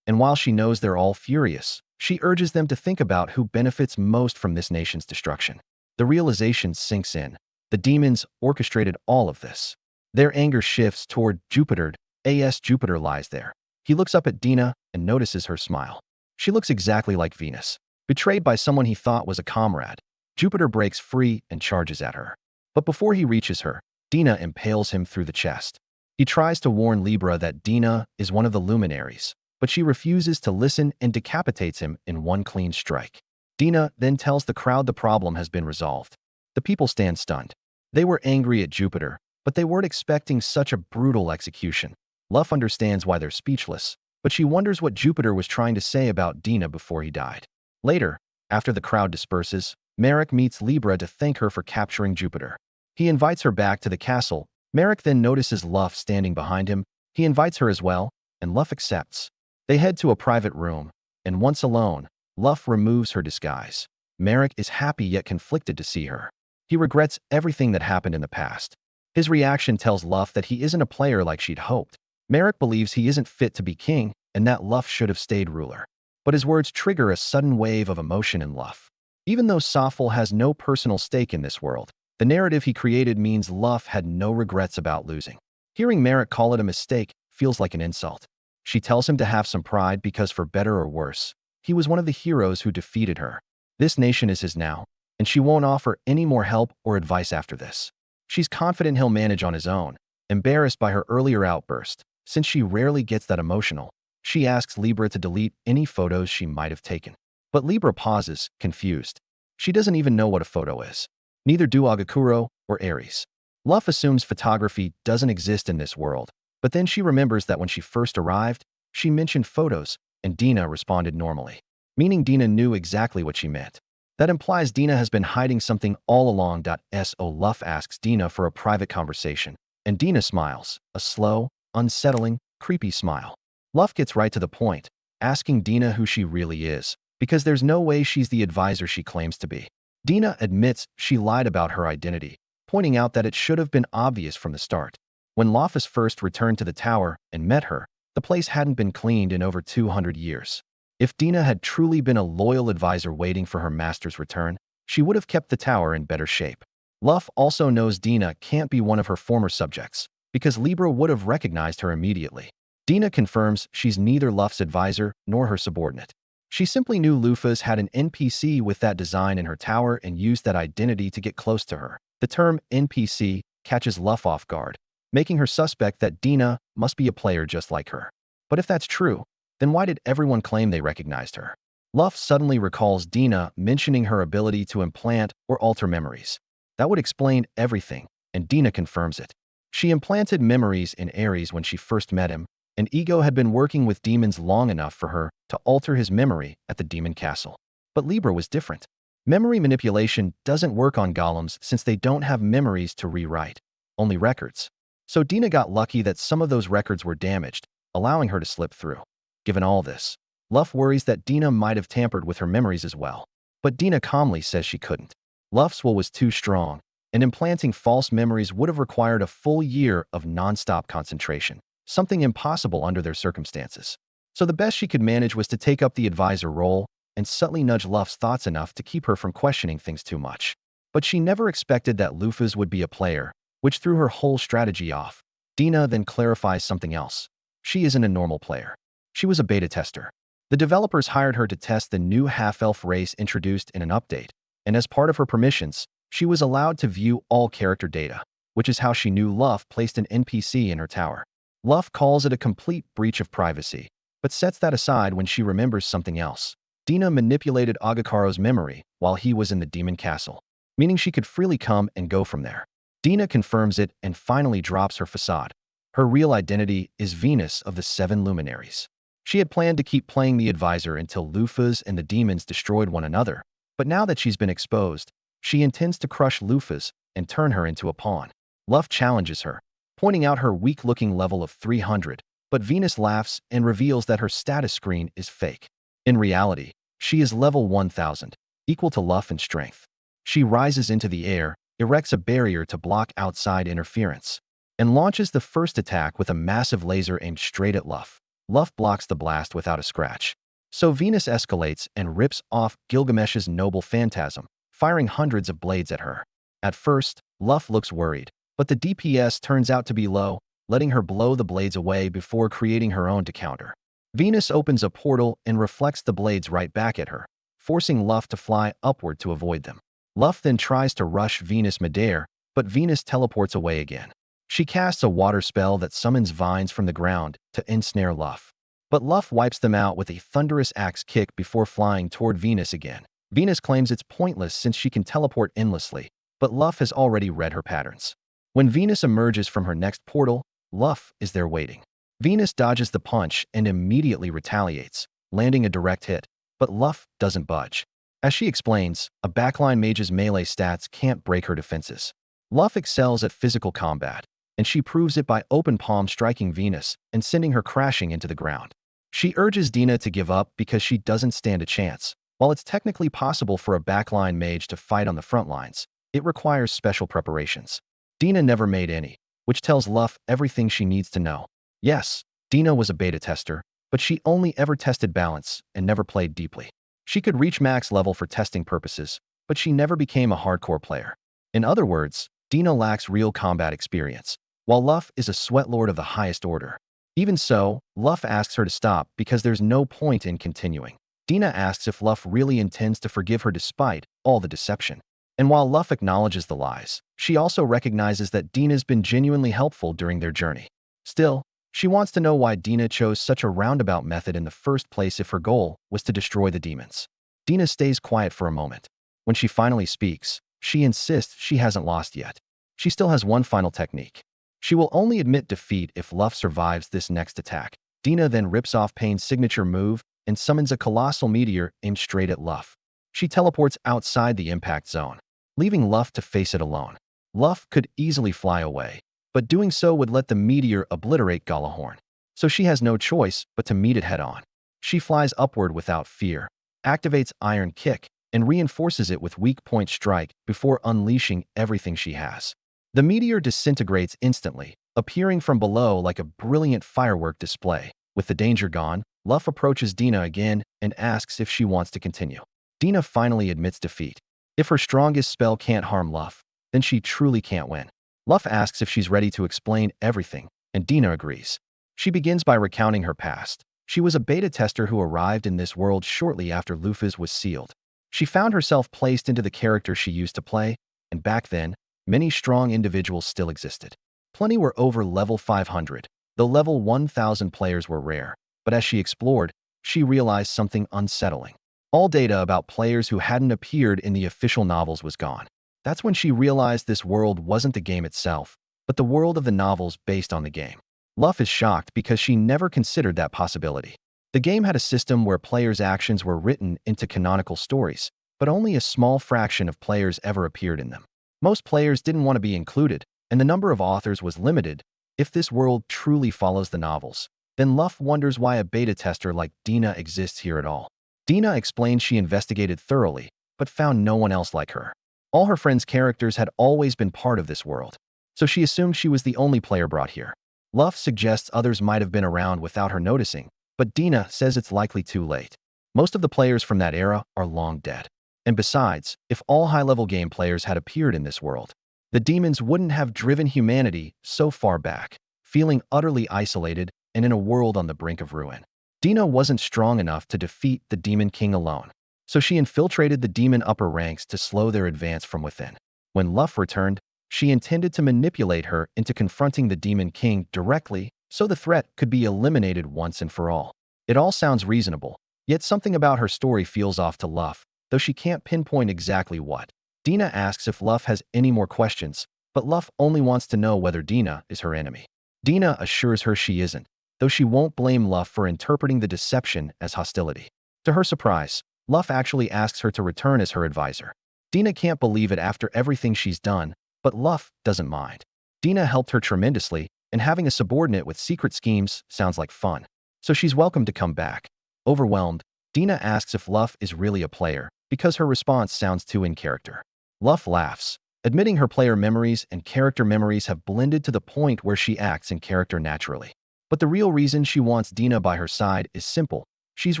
And while she knows they're all furious, she urges them to think about who benefits most from this nation's destruction. The realization sinks in. The demons orchestrated all of this. Their anger shifts toward Jupiter. Jupiter lies there. He looks up at Dina and notices her smile. She looks exactly like Venus. Betrayed by someone he thought was a comrade, Jupiter breaks free and charges at her. But before he reaches her, Dina impales him through the chest. He tries to warn Libra that Dina is one of the luminaries, but she refuses to listen and decapitates him in one clean strike. Dina then tells the crowd the problem has been resolved. The people stand stunned. They were angry at Jupiter, but they weren't expecting such a brutal execution. Luff understands why they're speechless, but she wonders what Jupiter was trying to say about Dina before he died. Later, after the crowd disperses, Merrick meets Libra to thank her for capturing Jupiter. He invites her back to the castle. Merrick then notices Luff standing behind him. He invites her as well, and Luff accepts. They head to a private room, and once alone, Luff removes her disguise. Merrick is happy yet conflicted to see her. He regrets everything that happened in the past. His reaction tells Luff that he isn't a player like she'd hoped. Merrick believes he isn't fit to be king and that Luff should have stayed ruler. But his words trigger a sudden wave of emotion in Luff. Even though Soffel has no personal stake in this world, the narrative he created means Luff had no regrets about losing. Hearing Merrick call it a mistake feels like an insult. She tells him to have some pride because for better or worse, he was one of the heroes who defeated her. This nation is his now, and she won't offer any more help or advice after this. She's confident he'll manage on his own. Embarrassed by her earlier outburst, since she rarely gets that emotional, she asks Libra to delete any photos she might have taken. But Libra pauses, confused. She doesn't even know what a photo is. Neither do Agakuro or Ares. Luff assumes photography doesn't exist in this world, but then she remembers that when she first arrived, she mentioned photos, and Dina responded normally, meaning Dina knew exactly what she meant. That implies Dina has been hiding something all along. So Luff asks Dina for a private conversation, and Dina smiles, a slow, unsettling, creepy smile. Luff gets right to the point, asking Dina who she really is, because there's no way she's the advisor she claims to be. Dina admits she lied about her identity, pointing out that it should have been obvious from the start. When Luff first returned to the tower and met her, the place hadn't been cleaned in over 200 years. If Dina had truly been a loyal advisor waiting for her master's return, she would have kept the tower in better shape. Luff also knows Dina can't be one of her former subjects, because Libra would have recognized her immediately. Dina confirms she's neither Luff's advisor nor her subordinate. She simply knew Lufas had an NPC with that design in her tower and used that identity to get close to her. The term NPC catches Luff off guard, making her suspect that Dina must be a player just like her. But if that's true, then why did everyone claim they recognized her? Luff suddenly recalls Dina mentioning her ability to implant or alter memories. That would explain everything, and Dina confirms it. She implanted memories in Ares when she first met him, and Ego had been working with demons long enough for her to alter his memory at the demon castle. But Libra was different. Memory manipulation doesn't work on golems since they don't have memories to rewrite, only records. So Dina got lucky that some of those records were damaged, allowing her to slip through. Given all this, Luff worries that Dina might have tampered with her memories as well. But Dina calmly says she couldn't. Luff's will was too strong, and implanting false memories would have required a full year of non-stop concentration, something impossible under their circumstances. So the best she could manage was to take up the advisor role and subtly nudge Luff's thoughts enough to keep her from questioning things too much. But she never expected that Lufas would be a player, which threw her whole strategy off. Dina then clarifies something else. She isn't a normal player. She was a beta tester. The developers hired her to test the new half-elf race introduced in an update, and as part of her permissions, she was allowed to view all character data, which is how she knew Luff placed an NPC in her tower. Luff calls it a complete breach of privacy, but sets that aside when she remembers something else. Dina manipulated Agakaro's memory while he was in the demon castle, meaning she could freely come and go from there. Dina confirms it and finally drops her facade. Her real identity is Venus of the Seven Luminaries. She had planned to keep playing the advisor until Lufas and the demons destroyed one another, but now that she's been exposed, she intends to crush Lufas and turn her into a pawn. Luff challenges her, pointing out her weak-looking level of 300, but Venus laughs and reveals that her status screen is fake. In reality, she is level 1000, equal to Luff in strength. She rises into the air, erects a barrier to block outside interference, and launches the first attack with a massive laser aimed straight at Luff. Luff blocks the blast without a scratch. So Venus escalates and rips off Gilgamesh's noble phantasm, firing hundreds of blades at her. At first, Luff looks worried, but the DPS turns out to be low, letting her blow the blades away before creating her own to counter. Venus opens a portal and reflects the blades right back at her, forcing Luff to fly upward to avoid them. Luff then tries to rush Venus midair, but Venus teleports away again. She casts a water spell that summons vines from the ground to ensnare Luff. But Luff wipes them out with a thunderous axe kick before flying toward Venus again. Venus claims it's pointless since she can teleport endlessly, but Luff has already read her patterns. When Venus emerges from her next portal, Luff is there waiting. Venus dodges the punch and immediately retaliates, landing a direct hit, but Luff doesn't budge. As she explains, a backline mage's melee stats can't break her defenses. Luff excels at physical combat, and she proves it by open palm striking Venus and sending her crashing into the ground. She urges Dina to give up because she doesn't stand a chance. While it's technically possible for a backline mage to fight on the front lines, it requires special preparations. Dina never made any, which tells Luff everything she needs to know. Yes, Dina was a beta tester, but she only ever tested balance and never played deeply. She could reach max level for testing purposes, but she never became a hardcore player. In other words, Dina lacks real combat experience, while Luff is a sweat lord of the highest order. Even so, Luff asks her to stop because there's no point in continuing. Dina asks if Luff really intends to forgive her despite all the deception. And while Luff acknowledges the lies, she also recognizes that Dina's been genuinely helpful during their journey. Still, she wants to know why Dina chose such a roundabout method in the first place if her goal was to destroy the demons. Dina stays quiet for a moment. When she finally speaks, she insists she hasn't lost yet. She still has one final technique. She will only admit defeat if Luff survives this next attack. Dina then rips off Pain's signature move and summons a colossal meteor aimed straight at Luff. She teleports outside the impact zone, leaving Luff to face it alone. Luff could easily fly away, but doing so would let the meteor obliterate Galahorn. So she has no choice but to meet it head-on. She flies upward without fear, activates Iron Kick, and reinforces it with Weak Point Strike before unleashing everything she has. The meteor disintegrates instantly, appearing from below like a brilliant firework display. With the danger gone, Luff approaches Dina again and asks if she wants to continue. Dina finally admits defeat. If her strongest spell can't harm Luff, then she truly can't win. Luff asks if she's ready to explain everything, and Dina agrees. She begins by recounting her past. She was a beta tester who arrived in this world shortly after Luphas was sealed. She found herself placed into the character she used to play, and back then, many strong individuals still existed. Plenty were over level 500, though level 1000 players were rare. But as she explored, she realized something unsettling. All data about players who hadn't appeared in the official novels was gone. That's when she realized this world wasn't the game itself, but the world of the novels based on the game. Luff is shocked because she never considered that possibility. The game had a system where players' actions were written into canonical stories, but only a small fraction of players ever appeared in them. Most players didn't want to be included, and the number of authors was limited. If this world truly follows the novels, then Luff wonders why a beta tester like Dina exists here at all. Dina explained she investigated thoroughly, but found no one else like her. All her friends' characters had always been part of this world, so she assumed she was the only player brought here. Luff suggests others might have been around without her noticing, but Dina says it's likely too late. Most of the players from that era are long dead. And besides, if all high-level game players had appeared in this world, the demons wouldn't have driven humanity so far back, feeling utterly isolated and in a world on the brink of ruin. Dina wasn't strong enough to defeat the Demon King alone, so she infiltrated the demon upper ranks to slow their advance from within. When Luff returned, she intended to manipulate her into confronting the Demon King directly so the threat could be eliminated once and for all. It all sounds reasonable, yet something about her story feels off to Luff, though she can't pinpoint exactly what. Dina asks if Luff has any more questions, but Luff only wants to know whether Dina is her enemy. Dina assures her she isn't, though she won't blame Luff for interpreting the deception as hostility. To her surprise, Luff actually asks her to return as her advisor. Dina can't believe it after everything she's done, but Luff doesn't mind. Dina helped her tremendously, and having a subordinate with secret schemes sounds like fun, so she's welcome to come back. Overwhelmed, Dina asks if Luff is really a player, because her response sounds too in character. Luff laughs, admitting her player memories and character memories have blended to the point where she acts in character naturally. But the real reason she wants Dina by her side is simple. She's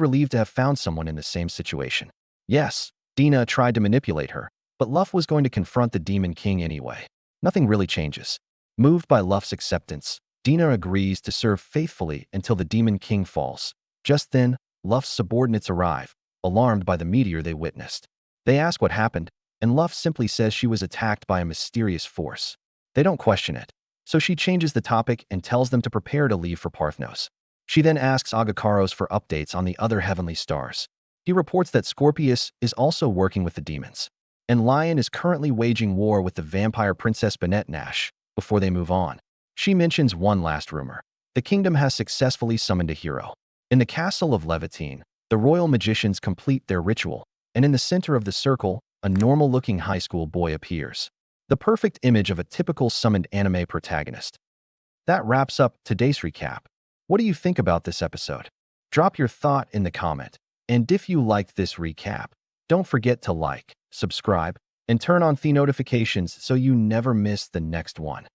relieved to have found someone in the same situation. Yes, Dina tried to manipulate her, but Luff was going to confront the Demon King anyway. Nothing really changes. Moved by Luff's acceptance, Dina agrees to serve faithfully until the Demon King falls. Just then, Luff's subordinates arrive, alarmed by the meteor they witnessed. They ask what happened, and Luff simply says she was attacked by a mysterious force. They don't question it. So she changes the topic and tells them to prepare to leave for Parthnos. She then asks Agakaros for updates on the other heavenly stars. He reports that Scorpius is also working with the demons, and Lion is currently waging war with the vampire princess Bennett Nash before they move on. She mentions one last rumor. The kingdom has successfully summoned a hero. In the castle of Levitine, the royal magicians complete their ritual, and in the center of the circle, a normal-looking high school boy appears. The perfect image of a typical summoned anime protagonist. That wraps up today's recap. What do you think about this episode? Drop your thought in the comment. And if you liked this recap, don't forget to like, subscribe, and turn on the notifications so you never miss the next one.